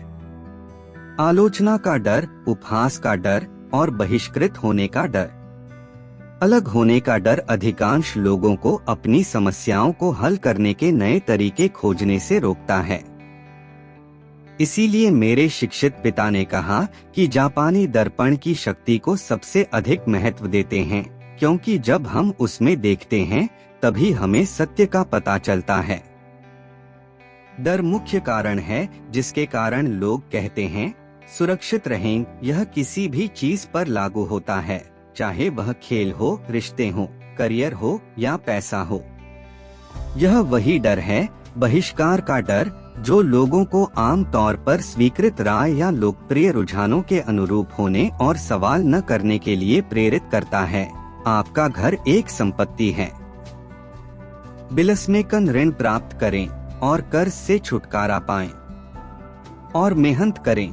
आलोचना का डर, उपहास का डर और बहिष्कृत होने का डर। अलग होने का डर अधिकांश लोगों को अपनी समस्याओं को हल करने के नए तरीके खोजने से रोकता है। इसीलिए मेरे शिक्षित पिता ने कहा कि जापानी दर्पण की शक्ति को सबसे अधिक महत्व देते हैं, क्योंकि जब हम उसमें देखते हैं तभी हमें सत्य का पता चलता है। डर मुख्य कारण है जिसके कारण लोग कहते हैं सुरक्षित रहें। यह किसी भी चीज पर लागू होता है, चाहे वह खेल हो, रिश्ते हो, करियर हो या पैसा हो। यह वही डर है, बहिष्कार का डर, जो लोगों को आम तौर पर स्वीकृत राय या लोकप्रिय रुझानों के अनुरूप होने और सवाल न करने के लिए प्रेरित करता है। आपका घर एक संपत्ति है। बिलसमेकन ऋण प्राप्त करें और कर्ज से छुटकारा पाएं और मेहनत करें।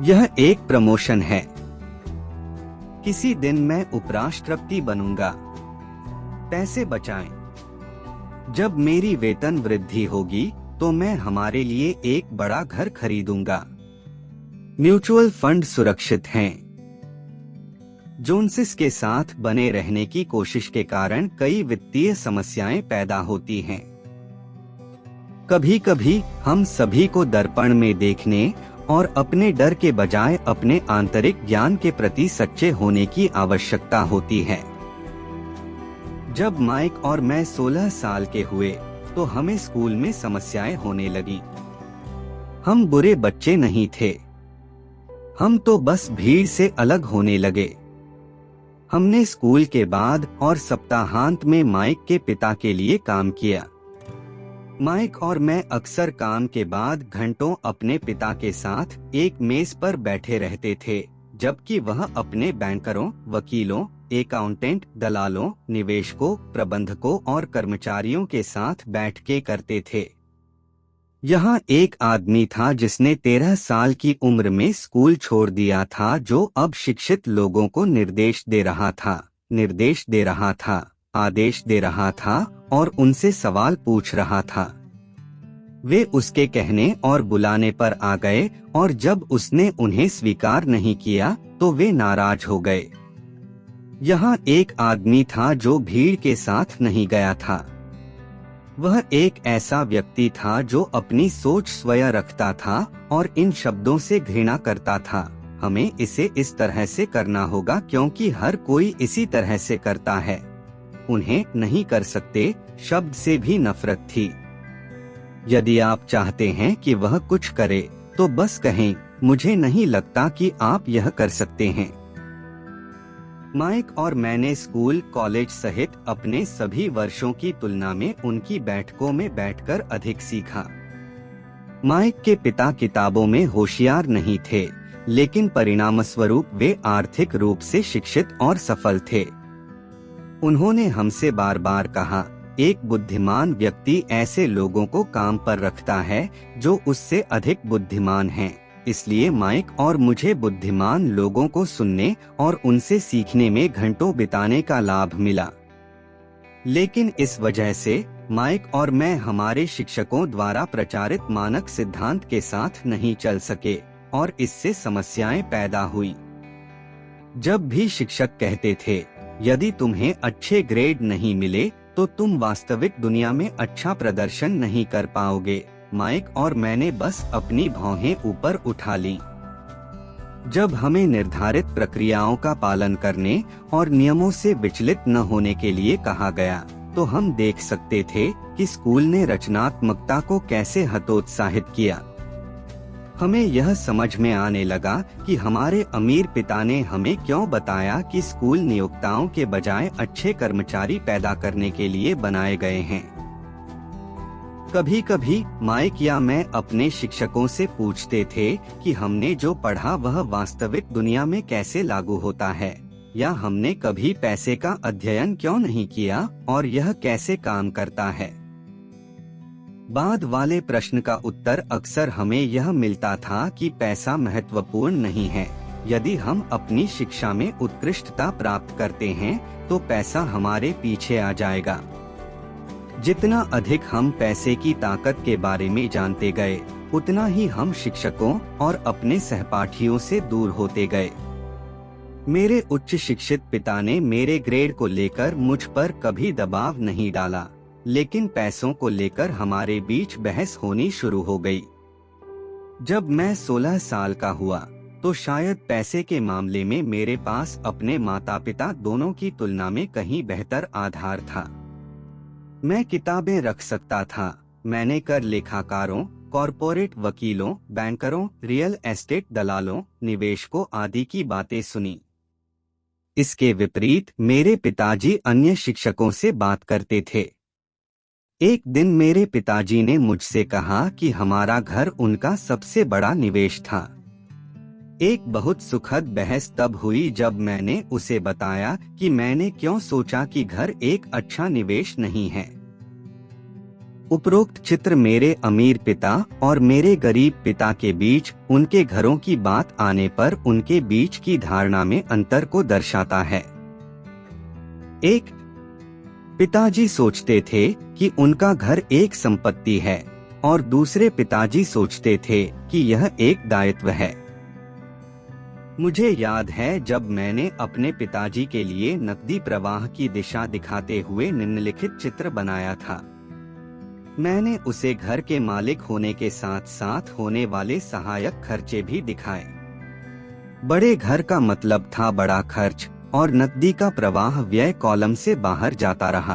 यह एक प्रमोशन है। किसी दिन मैं उपराष्ट्रपति बनूंगा। पैसे बचाएं। जब मेरी वेतन वृद्धि होगी तो मैं हमारे लिए एक बड़ा घर खरीदूंगा। म्यूचुअल फंड सुरक्षित हैं। जोन्सिस के साथ बने रहने की कोशिश के कारण कई वित्तीय समस्याएं पैदा होती हैं। कभी कभी हम सभी को दर्पण में देखने और अपने डर के बजाय अपने आंतरिक ज्ञान के प्रति सच्चे होने की आवश्यकता होती है। जब माइक और मैं 16 साल के हुए तो हमें स्कूल में समस्याएं होने लगी। हम बुरे बच्चे नहीं थे, हम तो बस भीड़ से अलग होने लगे। हमने स्कूल के बाद और सप्ताहांत में माइक के पिता के लिए काम किया। माइक और मैं अक्सर काम के बाद घंटों अपने पिता के साथ एक मेज पर बैठे रहते थे, जबकि वह अपने बैंकरों, वकीलों, अकाउंटेंट, दलालों, निवेशकों, प्रबंधकों और कर्मचारियों के साथ बैठ के करते थे। यहाँ एक आदमी था जिसने 13 साल की उम्र में स्कूल छोड़ दिया था, जो अब शिक्षित लोगों को निर्देश दे रहा था, आदेश दे रहा था और उनसे सवाल पूछ रहा था। वे उसके कहने और बुलाने पर आ गए और जब उसने उन्हें स्वीकार नहीं किया तो वे नाराज हो गए। यहाँ एक आदमी था जो भीड़ के साथ नहीं गया था। वह एक ऐसा व्यक्ति था जो अपनी सोच स्वयं रखता था और इन शब्दों से घृणा करता था, हमें इसे इस तरह से करना होगा क्योंकि हर कोई इसी तरह से करता है। उन्हें नहीं कर सकते शब्द से भी नफरत थी। यदि आप चाहते हैं कि वह कुछ करे तो बस कहें, मुझे नहीं लगता कि आप यह कर सकते हैं। माइक और मैंने स्कूल, कॉलेज सहित अपने सभी वर्षों की तुलना में उनकी बैठकों में बैठकर अधिक सीखा। माइक के पिता किताबों में होशियार नहीं थे, लेकिन परिणामस्वरूप वे आर्थिक रूप से शिक्षित और सफल थे। उन्होंने हमसे बार बार कहा, एक बुद्धिमान व्यक्ति ऐसे लोगों को काम पर रखता है जो उससे अधिक बुद्धिमान हैं। इसलिए माइक और मुझे बुद्धिमान लोगों को सुनने और उनसे सीखने में घंटों बिताने का लाभ मिला। लेकिन इस वजह से माइक और मैं हमारे शिक्षकों द्वारा प्रचारित मानक सिद्धांत के साथ नहीं चल सके और इससे समस्याएं पैदा हुई। जब भी शिक्षक कहते थे, यदि तुम्हें अच्छे ग्रेड नहीं मिले तो तुम वास्तविक दुनिया में अच्छा प्रदर्शन नहीं कर पाओगे, माइक और मैंने बस अपनी भौहें ऊपर उठा लीं। जब हमें निर्धारित प्रक्रियाओं का पालन करने और नियमों से विचलित न होने के लिए कहा गया, तो हम देख सकते थे कि स्कूल ने रचनात्मकता को कैसे हतोत्साहित किया। हमें यह समझ में आने लगा कि हमारे अमीर पिता ने हमें क्यों बताया कि स्कूल नियोक्ताओं के बजाय अच्छे कर्मचारी पैदा करने के लिए बनाए गए हैं। कभी कभी माइक या मैं अपने शिक्षकों से पूछते थे कि हमने जो पढ़ा वह वास्तविक दुनिया में कैसे लागू होता है, या हमने कभी पैसे का अध्ययन क्यों नहीं किया और यह कैसे काम करता है। बाद वाले प्रश्न का उत्तर अक्सर हमें यह मिलता था कि पैसा महत्वपूर्ण नहीं है। यदि हम अपनी शिक्षा में उत्कृष्टता प्राप्त करते हैं तो पैसा हमारे पीछे आ जाएगा। जितना अधिक हम पैसे की ताकत के बारे में जानते गए, उतना ही हम शिक्षकों और अपने सहपाठियों से दूर होते गए। मेरे उच्च शिक्षित पिता ने मेरे ग्रेड को लेकर मुझ पर कभी दबाव नहीं डाला, लेकिन पैसों को लेकर हमारे बीच बहस होनी शुरू हो गई। जब मैं 16 साल का हुआ तो शायद पैसे के मामले में मेरे पास अपने माता पिता दोनों की तुलना में कहीं बेहतर आधार था। मैं किताबें रख सकता था। मैंने कर लेखाकारों, कॉरपोरेट वकीलों, बैंकरों, रियल एस्टेट दलालों, निवेशकों आदि की बातें सुनी। इसके विपरीत मेरे पिताजी अन्य शिक्षकों से बात करते थे। एक दिन मेरे पिताजी ने मुझसे कहा कि हमारा घर उनका सबसे बड़ा निवेश था। एक बहुत सुखद बहस तब हुई जब मैंने उसे बताया कि मैंने क्यों सोचा कि घर एक अच्छा निवेश नहीं है। उपरोक्त चित्र मेरे अमीर पिता और मेरे गरीब पिता के बीच उनके घरों की बात आने पर उनके बीच की धारणा में अंतर को दर्शाता है। एक, पिताजी सोचते थे कि उनका घर एक संपत्ति है और दूसरे पिताजी सोचते थे कि यह एक दायित्व है। मुझे याद है जब मैंने अपने पिताजी के लिए नकदी प्रवाह की दिशा दिखाते हुए निम्नलिखित चित्र बनाया था। मैंने उसे घर के मालिक होने के साथ साथ होने वाले सहायक खर्चे भी दिखाए। बड़े घर का मतलब था बड़ा खर्च और नकदी का प्रवाह व्यय कॉलम से बाहर जाता रहा।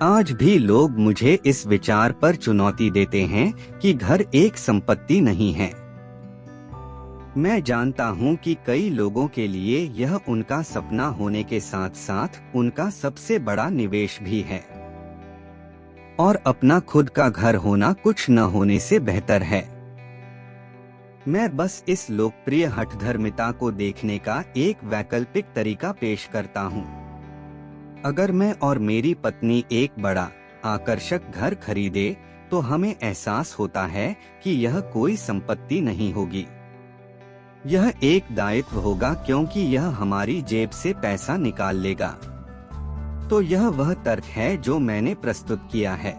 आज भी लोग मुझे इस विचार पर चुनौती देते हैं कि घर एक संपत्ति नहीं है। मैं जानता हूं कि कई लोगों के लिए यह उनका सपना होने के साथ साथ उनका सबसे बड़ा निवेश भी है और अपना खुद का घर होना कुछ न होने से बेहतर है। मैं बस इस लोकप्रिय हठधर्मिता को देखने का एक वैकल्पिक तरीका पेश करता हूँ। अगर मैं और मेरी पत्नी एक बड़ा आकर्षक घर खरीदे तो हमें एहसास होता है कि यह कोई संपत्ति नहीं होगी, यह एक दायित्व होगा क्योंकि यह हमारी जेब से पैसा निकाल लेगा। तो यह वह तर्क है जो मैंने प्रस्तुत किया है।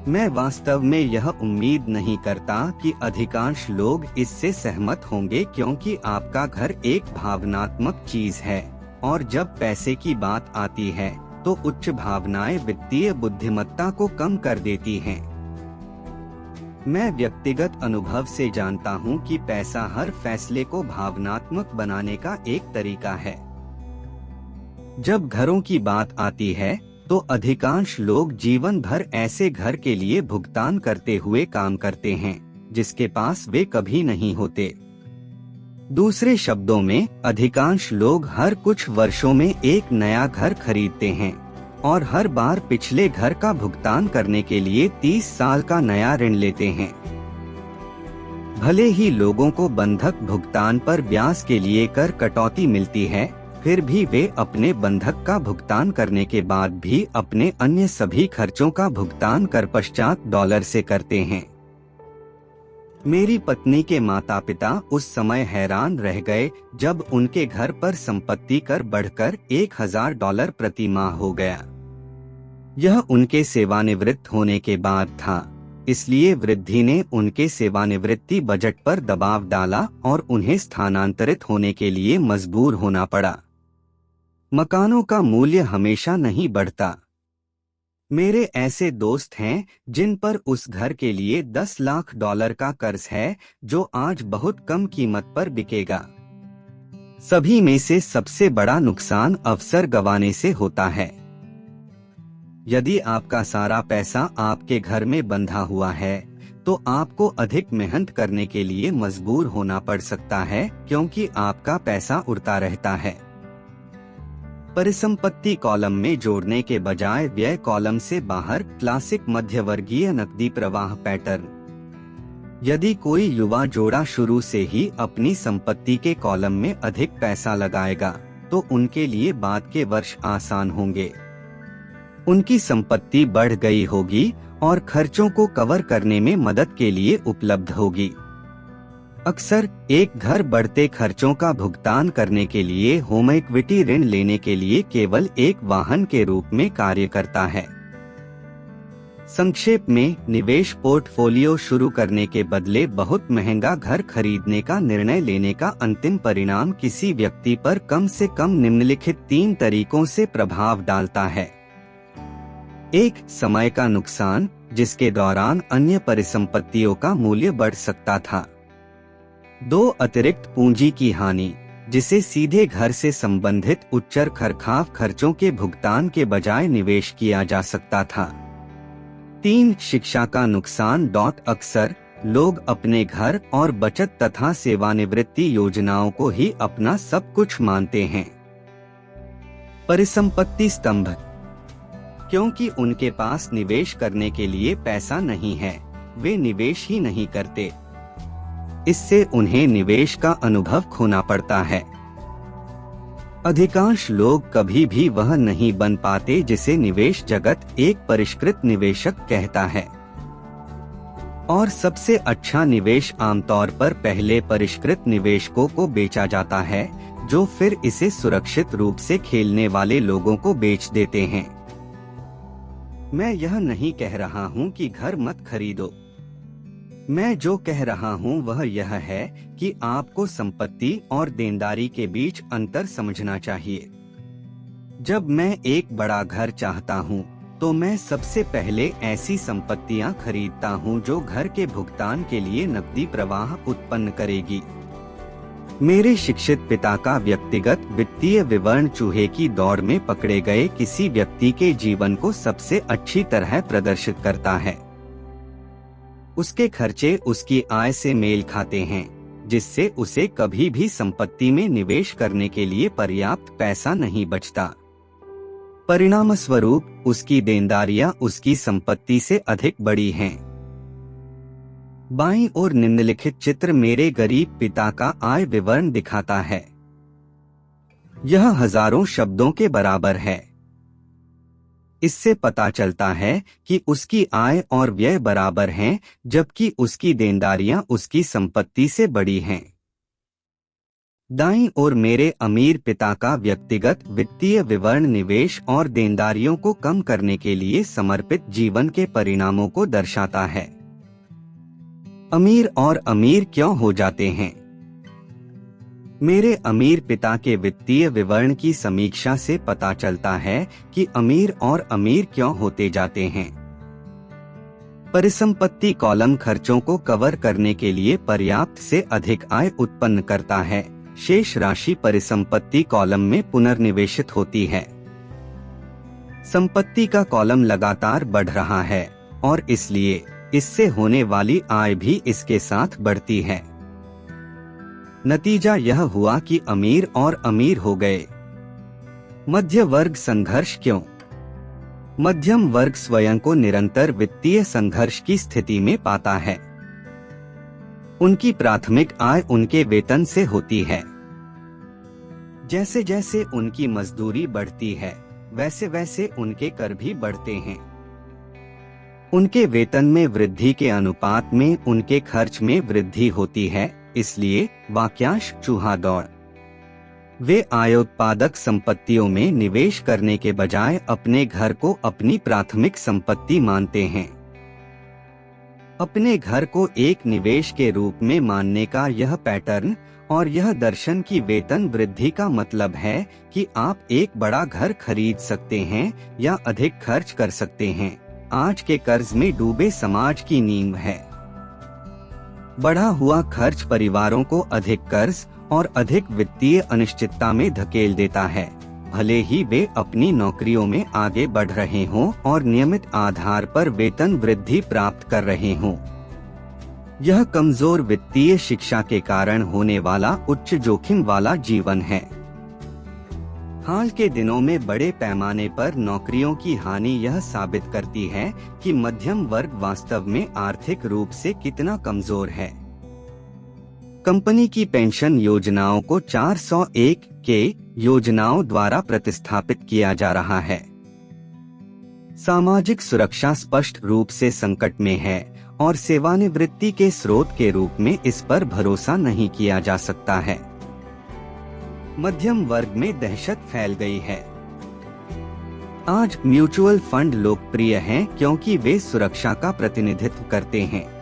मैं वास्तव में यह उम्मीद नहीं करता कि अधिकांश लोग इससे सहमत होंगे क्योंकि आपका घर एक भावनात्मक चीज है और जब पैसे की बात आती है तो उच्च भावनाएं वित्तीय बुद्धिमत्ता को कम कर देती हैं। मैं व्यक्तिगत अनुभव से जानता हूं कि पैसा हर फैसले को भावनात्मक बनाने का एक तरीका है। जब घरों की बात आती है तो अधिकांश लोग जीवन भर ऐसे घर के लिए भुगतान करते हुए काम करते हैं जिसके पास वे कभी नहीं होते। दूसरे शब्दों में, अधिकांश लोग हर कुछ वर्षों में एक नया घर खरीदते हैं और हर बार पिछले घर का भुगतान करने के लिए 30 साल का नया ऋण लेते हैं। भले ही लोगों को बंधक भुगतान पर ब्याज के लिए कर कटौती मिलती है, फिर भी वे अपने बंधक का भुगतान करने के बाद भी अपने अन्य सभी खर्चों का भुगतान कर पश्चात डॉलर से करते हैं। मेरी पत्नी के माता पिता उस समय हैरान रह गए जब उनके घर पर संपत्ति कर बढ़कर $1000 प्रति माह हो गया। यह उनके सेवानिवृत्त होने के बाद था, इसलिए वृद्धि ने उनके सेवानिवृत्ति बजट पर दबाव डाला और उन्हें स्थानांतरित होने के लिए मजबूर होना पड़ा। मकानों का मूल्य हमेशा नहीं बढ़ता। मेरे ऐसे दोस्त हैं जिन पर उस घर के लिए $10 लाख का कर्ज है जो आज बहुत कम कीमत पर बिकेगा। सभी में से सबसे बड़ा नुकसान अवसर गंवाने से होता है। यदि आपका सारा पैसा आपके घर में बंधा हुआ है तो आपको अधिक मेहनत करने के लिए मजबूर होना पड़ सकता है क्योंकि आपका पैसा उड़ता रहता है। परिसंपत्ति कॉलम में जोड़ने के बजाय व्यय कॉलम से बाहर क्लासिक मध्यवर्गीय नकदी प्रवाह पैटर्न। यदि कोई युवा जोड़ा शुरू से ही अपनी संपत्ति के कॉलम में अधिक पैसा लगाएगा तो उनके लिए बाद के वर्ष आसान होंगे। उनकी संपत्ति बढ़ गई होगी और खर्चों को कवर करने में मदद के लिए उपलब्ध होगी। अक्सर एक घर बढ़ते खर्चों का भुगतान करने के लिए होम इक्विटी ऋण लेने के लिए केवल एक वाहन के रूप में कार्य करता है। संक्षेप में, निवेश पोर्टफोलियो शुरू करने के बदले बहुत महंगा घर खरीदने का निर्णय लेने का अंतिम परिणाम किसी व्यक्ति पर कम से कम निम्नलिखित 3 तरीकों से प्रभाव डालता है। 1. समय का नुकसान, जिसके दौरान अन्य परिसंपत्तियों का मूल्य बढ़ सकता था। 2. अतिरिक्त पूंजी की हानि, जिसे सीधे घर से संबंधित उच्च रखरखाव खर्चों के भुगतान के बजाय निवेश किया जा सकता था। 3. शिक्षा का नुकसान। अक्सर लोग अपने घर और बचत तथा सेवानिवृत्ति योजनाओं को ही अपना सब कुछ मानते हैं। परिसंपत्ति स्तंभ। क्योंकि उनके पास निवेश करने के लिए पैसा नहीं है, वे निवेश ही नहीं करते। इससे उन्हें निवेश का अनुभव खोना पड़ता है। अधिकांश लोग कभी भी वह नहीं बन पाते जिसे निवेश जगत एक परिष्कृत निवेशक कहता है। और सबसे अच्छा निवेश आमतौर पर पहले परिष्कृत निवेशकों को बेचा जाता है, जो फिर इसे सुरक्षित रूप से खेलने वाले लोगों को बेच देते हैं। मैं यह नहीं कह रहा हूं कि घर मत खरीदो। मैं जो कह रहा हूं वह यह है कि आपको संपत्ति और देनदारी के बीच अंतर समझना चाहिए। जब मैं एक बड़ा घर चाहता हूं, तो मैं सबसे पहले ऐसी संपत्तियां खरीदता हूं जो घर के भुगतान के लिए नकदी प्रवाह उत्पन्न करेगी। मेरे शिक्षित पिता का व्यक्तिगत वित्तीय विवरण चूहे की दौड़ में पकड़े गए किसी व्यक्ति के जीवन को सबसे अच्छी तरह प्रदर्शित करता है। उसके खर्चे उसकी आय से मेल खाते हैं, जिससे उसे कभी भी संपत्ति में निवेश करने के लिए पर्याप्त पैसा नहीं बचता। परिणामस्वरूप उसकी देनदारियां उसकी संपत्ति से अधिक बड़ी हैं। बाईं ओर निम्नलिखित चित्र मेरे गरीब पिता का आय विवरण दिखाता है। यह हजारों शब्दों के बराबर है। इससे पता चलता है कि उसकी आय और व्यय बराबर हैं, जबकि उसकी देनदारियां उसकी संपत्ति से बड़ी हैं। दाईं ओर मेरे अमीर पिता का व्यक्तिगत वित्तीय विवरण निवेश और देनदारियों को कम करने के लिए समर्पित जीवन के परिणामों को दर्शाता है। अमीर और अमीर क्यों हो जाते हैं? मेरे अमीर पिता के वित्तीय विवरण की समीक्षा से पता चलता है कि अमीर और अमीर क्यों होते जाते हैं। परिसंपत्ति कॉलम खर्चों को कवर करने के लिए पर्याप्त से अधिक आय उत्पन्न करता है। शेष राशि परिसंपत्ति कॉलम में पुनर्निवेशित होती है। संपत्ति का कॉलम लगातार बढ़ रहा है और इसलिए इससे होने वाली आय भी इसके साथ बढ़ती है। नतीजा यह हुआ कि अमीर और अमीर हो गए। मध्य वर्ग संघर्ष क्यों? मध्यम वर्ग स्वयं को निरंतर वित्तीय संघर्ष की स्थिति में पाता है। उनकी प्राथमिक आय उनके वेतन से होती है। जैसे जैसे उनकी मजदूरी बढ़ती है, वैसे वैसे उनके कर भी बढ़ते हैं। उनके वेतन में वृद्धि के अनुपात में उनके खर्च में वृद्धि होती है, इसलिए वाक्यांश चूहा दौड़। वे आयोत्पादक संपत्तियों में निवेश करने के बजाय अपने घर को अपनी प्राथमिक संपत्ति मानते हैं। अपने घर को एक निवेश के रूप में मानने का यह पैटर्न और यह दर्शन की वेतन वृद्धि का मतलब है कि आप एक बड़ा घर खरीद सकते हैं या अधिक खर्च कर सकते हैं, आज के कर्ज में डूबे समाज की नींव है। बढ़ा हुआ खर्च परिवारों को अधिक कर्ज और अधिक वित्तीय अनिश्चितता में धकेल देता है, भले ही वे अपनी नौकरियों में आगे बढ़ रहे हों और नियमित आधार पर वेतन वृद्धि प्राप्त कर रहे हों। यह कमजोर वित्तीय शिक्षा के कारण होने वाला उच्च जोखिम वाला जीवन है। हाल के दिनों में बड़े पैमाने पर नौकरियों की हानि यह साबित करती है कि मध्यम वर्ग वास्तव में आर्थिक रूप से कितना कमजोर है। कंपनी की पेंशन योजनाओं को 401 के योजनाओं द्वारा प्रतिस्थापित किया जा रहा है। सामाजिक सुरक्षा स्पष्ट रूप से संकट में है और सेवानिवृत्ति के स्रोत के रूप में इस पर भरोसा नहीं किया जा सकता है। मध्यम वर्ग में दहशत फैल गई है। आज म्यूचुअल फंड लोकप्रिय हैं क्योंकि वे सुरक्षा का प्रतिनिधित्व करते हैं।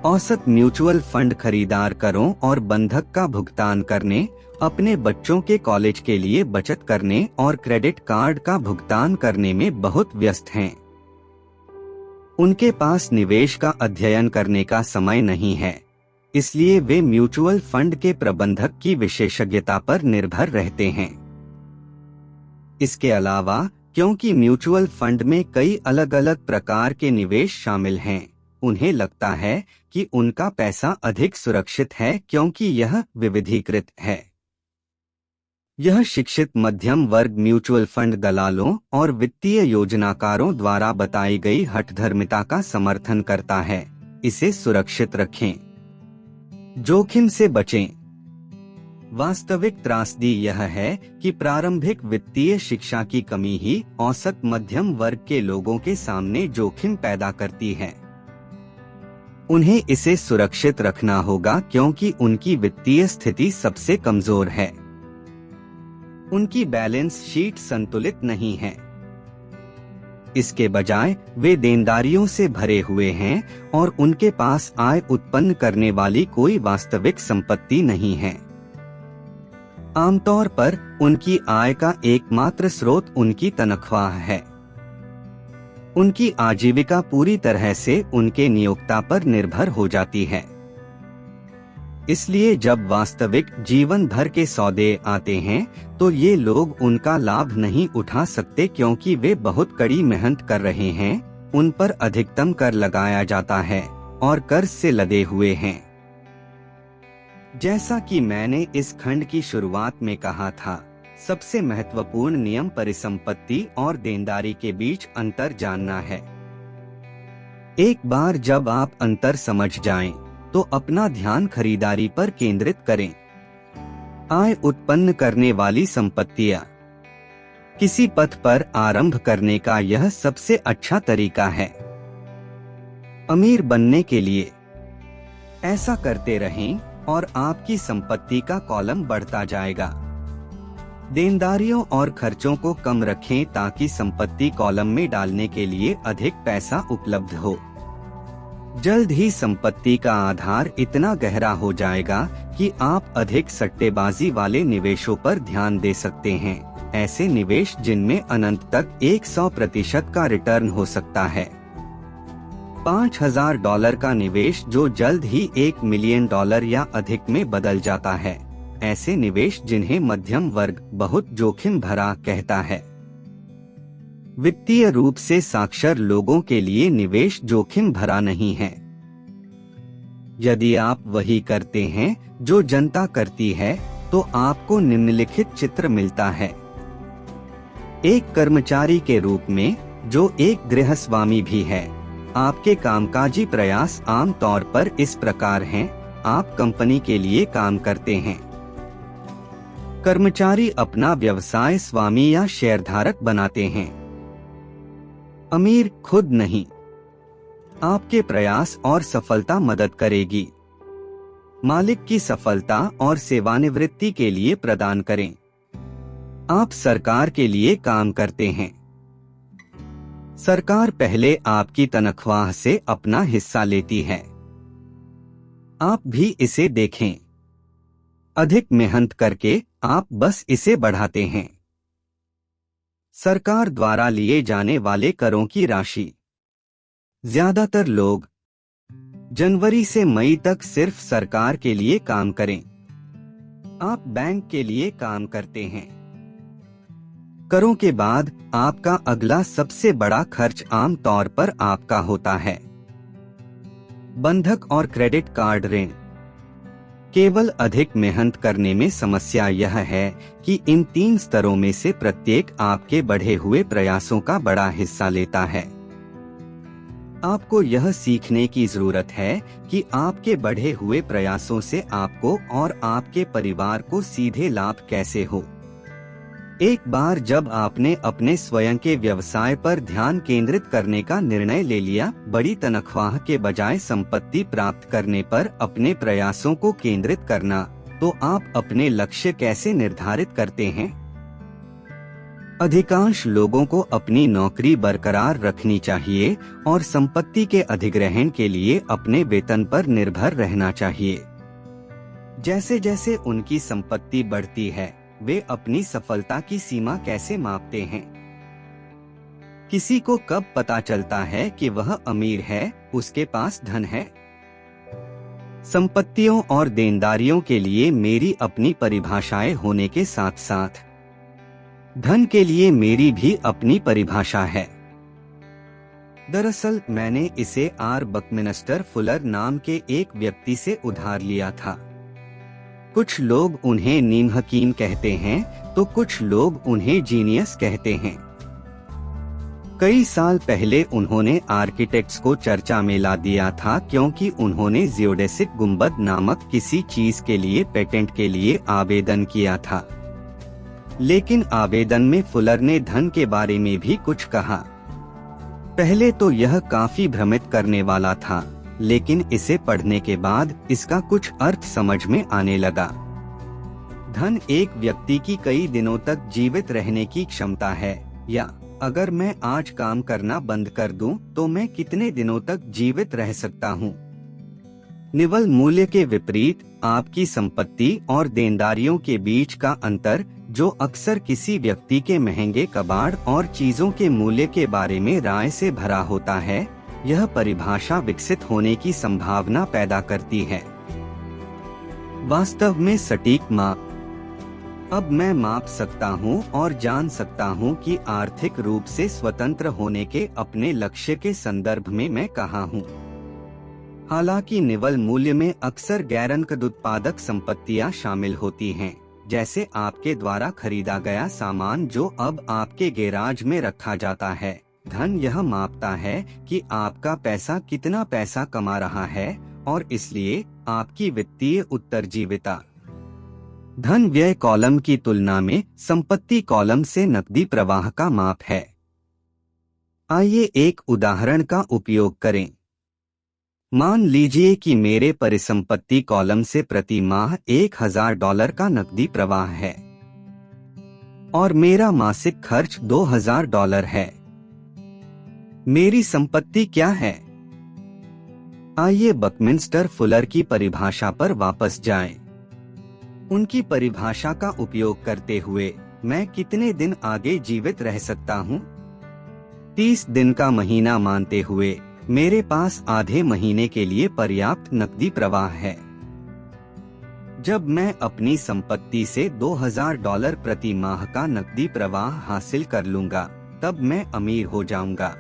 औसत म्यूचुअल फंड खरीदार करों और बंधक का भुगतान करने, अपने बच्चों के कॉलेज के लिए बचत करने और क्रेडिट कार्ड का भुगतान करने में बहुत व्यस्त हैं। उनके पास निवेश का अध्ययन करने का समय नहीं है, इसलिए वे म्यूचुअल फंड के प्रबंधक की विशेषज्ञता पर निर्भर रहते हैं। इसके अलावा, क्योंकि म्यूचुअल फंड में कई अलग अलग प्रकार के निवेश शामिल हैं, उन्हें लगता है कि उनका पैसा अधिक सुरक्षित है क्योंकि यह विविधीकृत है। यह शिक्षित मध्यम वर्ग म्यूचुअल फंड दलालों और वित्तीय योजनाकारों द्वारा बताई गई हठधर्मिता का समर्थन करता है। इसे सुरक्षित रखें, जोखिम से बचें। वास्तविक त्रासदी यह है कि प्रारंभिक वित्तीय शिक्षा की कमी ही औसत मध्यम वर्ग के लोगों के सामने जोखिम पैदा करती है। उन्हें इसे सुरक्षित रखना होगा क्योंकि उनकी वित्तीय स्थिति सबसे कमजोर है। उनकी बैलेंस शीट संतुलित नहीं है। इसके बजाय वे देनदारियों से भरे हुए हैं और उनके पास आय उत्पन्न करने वाली कोई वास्तविक संपत्ति नहीं है। आमतौर पर उनकी आय का एकमात्र स्रोत उनकी तनख्वाह है। उनकी आजीविका पूरी तरह से उनके नियोक्ता पर निर्भर हो जाती है। इसलिए जब वास्तविक जीवन भर के सौदे आते हैं तो ये लोग उनका लाभ नहीं उठा सकते क्योंकि वे बहुत कड़ी मेहनत कर रहे हैं, उन पर अधिकतम कर लगाया जाता है और कर्ज से लदे हुए हैं। जैसा कि मैंने इस खंड की शुरुआत में कहा था, सबसे महत्वपूर्ण नियम परिसंपत्ति और देनदारी के बीच अंतर जानना है। एक बार जब आप अंतर समझ जाएं, तो अपना ध्यान खरीदारी पर केंद्रित करें। आय उत्पन्न करने वाली संपत्तियां। किसी पथ पर आरंभ करने का यह सबसे अच्छा तरीका है। अमीर बनने के लिए ऐसा करते रहें और आपकी संपत्ति का कॉलम बढ़ता जाएगा। देनदारियों और खर्चों को कम रखें ताकि संपत्ति कॉलम में डालने के लिए अधिक पैसा उपलब्ध हो। जल्द ही संपत्ति का आधार इतना गहरा हो जाएगा कि आप अधिक सट्टेबाजी वाले निवेशों पर ध्यान दे सकते हैं, ऐसे निवेश जिनमें अनंत तक 100% का रिटर्न हो सकता है। $5000 का निवेश जो जल्द ही $1 मिलियन या अधिक में बदल जाता है, ऐसे निवेश जिन्हें मध्यम वर्ग बहुत जोखिम भरा कहता है। वित्तीय रूप से साक्षर लोगों के लिए निवेश जोखिम भरा नहीं है। यदि आप वही करते हैं जो जनता करती है, तो आपको निम्नलिखित चित्र मिलता है। एक कर्मचारी के रूप में जो एक गृहस्वामी भी है, आपके कामकाजी प्रयास आम तौर पर इस प्रकार हैं। आप कंपनी के लिए काम करते हैं। कर्मचारी अपना व्यवसाय स्वामी या शेयरधारक बनाते हैं। अमीर खुद नहीं। आपके प्रयास और सफलता मदद करेगी। मालिक की सफलता और सेवानिवृत्ति के लिए प्रदान करें। आप सरकार के लिए काम करते हैं। सरकार पहले आपकी तनख्वाह से अपना हिस्सा लेती है। आप भी इसे देखें। अधिक मेहनत करके आप बस इसे बढ़ाते हैं। सरकार द्वारा लिए जाने वाले करों की राशि। ज्यादातर लोग जनवरी से मई तक सिर्फ सरकार के लिए काम करें। आप बैंक के लिए काम करते हैं। करों के बाद आपका अगला सबसे बड़ा खर्च आम तौर पर आपका होता है। बंधक और क्रेडिट कार्ड ऋण। केवल अधिक मेहनत करने में समस्या यह है कि इन 3 स्तरों में से प्रत्येक आपके बढ़े हुए प्रयासों का बड़ा हिस्सा लेता है। आपको यह सीखने की जरूरत है कि आपके बढ़े हुए प्रयासों से आपको और आपके परिवार को सीधे लाभ कैसे हो। एक बार जब आपने अपने स्वयं के व्यवसाय पर ध्यान केंद्रित करने का निर्णय ले लिया, बड़ी तनख्वाह के बजाय संपत्ति प्राप्त करने पर अपने प्रयासों को केंद्रित करना, तो आप अपने लक्ष्य कैसे निर्धारित करते हैं? अधिकांश लोगों को अपनी नौकरी बरकरार रखनी चाहिए और संपत्ति के अधिग्रहण के लिए अपने वेतन पर निर्भर रहना चाहिए। जैसे जैसे उनकी संपत्ति बढ़ती है, वे अपनी सफलता की सीमा कैसे मापते हैं? किसी को कब पता चलता है कि वह अमीर है, उसके पास धन है? संपत्तियों और देनदारियों के लिए मेरी अपनी परिभाषाएं होने के साथ साथ धन के लिए मेरी भी अपनी परिभाषा है। दरअसल मैंने इसे आर बकमिन्स्टर फुलर नाम के एक व्यक्ति से उधार लिया था। कुछ लोग उन्हें नीम हकीम कहते हैं तो कुछ लोग उन्हें जीनियस कहते हैं। कई साल पहले उन्होंने आर्किटेक्ट्स को चर्चा में ला दिया था क्योंकि उन्होंने जियोडेसिक गुंबद नामक किसी चीज के लिए पेटेंट के लिए आवेदन किया था। लेकिन आवेदन में फुलर ने धन के बारे में भी कुछ कहा। पहले तो यह काफी भ्रमित करने वाला था, लेकिन इसे पढ़ने के बाद इसका कुछ अर्थ समझ में आने लगा। धन एक व्यक्ति की कई दिनों तक जीवित रहने की क्षमता है, या अगर मैं आज काम करना बंद कर दूं, तो मैं कितने दिनों तक जीवित रह सकता हूं। निवल मूल्य के विपरीत आपकी संपत्ति और देनदारियों के बीच का अंतर, जो अक्सर किसी व्यक्ति के महंगे कबाड़ और चीजों के मूल्य के बारे में राय से भरा होता है, यह परिभाषा विकसित होने की संभावना पैदा करती है। वास्तव में सटीक माप। अब मैं माप सकता हूं और जान सकता हूं कि आर्थिक रूप से स्वतंत्र होने के अपने लक्ष्य के संदर्भ में मैं कहां हूं। हालांकि निवल मूल्य में अक्सर गैरनकद उत्पादक संपत्तियां शामिल होती हैं, जैसे आपके द्वारा खरीदा गया सामान जो अब आपके गैराज में रखा जाता है। धन यह मापता है कि आपका पैसा कितना पैसा कमा रहा है और इसलिए आपकी वित्तीय उत्तरजीविता। धन व्यय कॉलम की तुलना में संपत्ति कॉलम से नकदी प्रवाह का माप है। आइए एक उदाहरण का उपयोग करें। मान लीजिए कि मेरे परिसंपत्ति कॉलम से प्रति माह $1000 का नकदी प्रवाह है और मेरा मासिक खर्च $2000 है। मेरी संपत्ति क्या है? आइए बकमिंस्टर फुलर की परिभाषा पर वापस जाएं। उनकी परिभाषा का उपयोग करते हुए मैं कितने दिन आगे जीवित रह सकता हूँ? 30 दिन का महीना मानते हुए मेरे पास आधे महीने के लिए पर्याप्त नकदी प्रवाह है। जब मैं अपनी संपत्ति से $2000 प्रति माह का नकदी प्रवाह हासिल कर लूंगा, तब मैं अमीर हो जाऊंगा।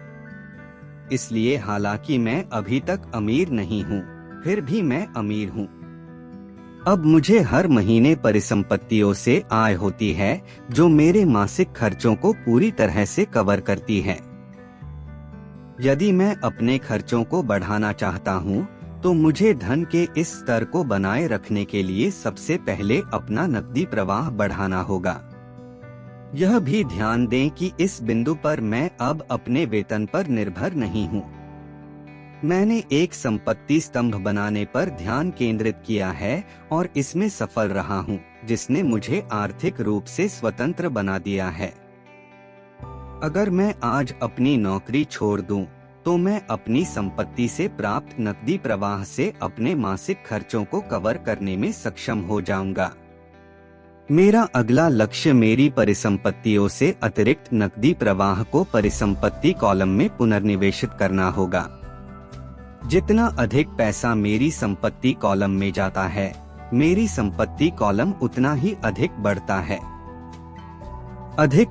इसलिए हालांकि मैं अभी तक अमीर नहीं हूँ, फिर भी मैं अमीर हूँ। अब मुझे हर महीने परिसंपत्तियों से आय होती है जो मेरे मासिक खर्चों को पूरी तरह से कवर करती है। यदि मैं अपने खर्चों को बढ़ाना चाहता हूँ, तो मुझे धन के इस स्तर को बनाए रखने के लिए सबसे पहले अपना नकदी प्रवाह बढ़ाना होगा। यह भी ध्यान दें कि इस बिंदु पर मैं अब अपने वेतन पर निर्भर नहीं हूँ। मैंने एक संपत्ति स्तंभ बनाने पर ध्यान केंद्रित किया है और इसमें सफल रहा हूँ, जिसने मुझे आर्थिक रूप से स्वतंत्र बना दिया है। अगर मैं आज अपनी नौकरी छोड़ दूं, तो मैं अपनी संपत्ति से प्राप्त नकदी प्रवाह से अपने मासिक खर्चों को कवर करने में सक्षम हो जाऊंगा। मेरा अगला लक्ष्य मेरी परिसंपत्तियों से अतिरिक्त नकदी प्रवाह को परिसंपत्ति कॉलम में पुनर्निवेशित करना होगा। जितना अधिक पैसा मेरी संपत्ति कॉलम में जाता है, मेरी संपत्ति कॉलम उतना ही अधिक बढ़ता है। अधिक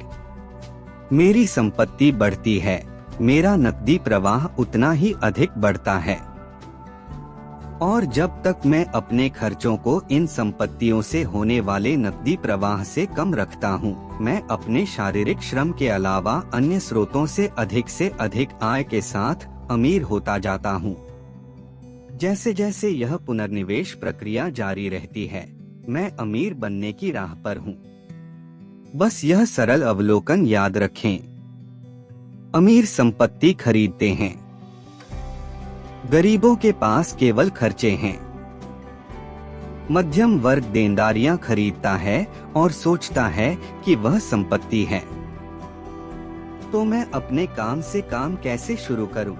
मेरी संपत्ति बढ़ती है, मेरा नकदी प्रवाह उतना ही अधिक बढ़ता है। और जब तक मैं अपने खर्चों को इन संपत्तियों से होने वाले नकदी प्रवाह से कम रखता हूँ, मैं अपने शारीरिक श्रम के अलावा अन्य स्रोतों से अधिक आय के साथ अमीर होता जाता हूँ। जैसे जैसे यह पुनर्निवेश प्रक्रिया जारी रहती है, मैं अमीर बनने की राह पर हूँ। बस यह सरल अवलोकन याद रखें। अमीर संपत्ति खरीदते हैं, गरीबों के पास केवल खर्चे हैं। मध्यम वर्ग देनदारियां खरीदता है और सोचता है कि वह संपत्ति है। तो मैं अपने काम से काम कैसे शुरू करूं?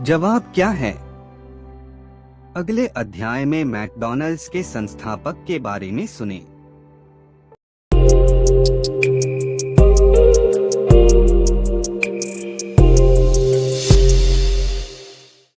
जवाब क्या है? अगले अध्याय में मैकडॉनल्ड्स के संस्थापक के बारे में सुनें।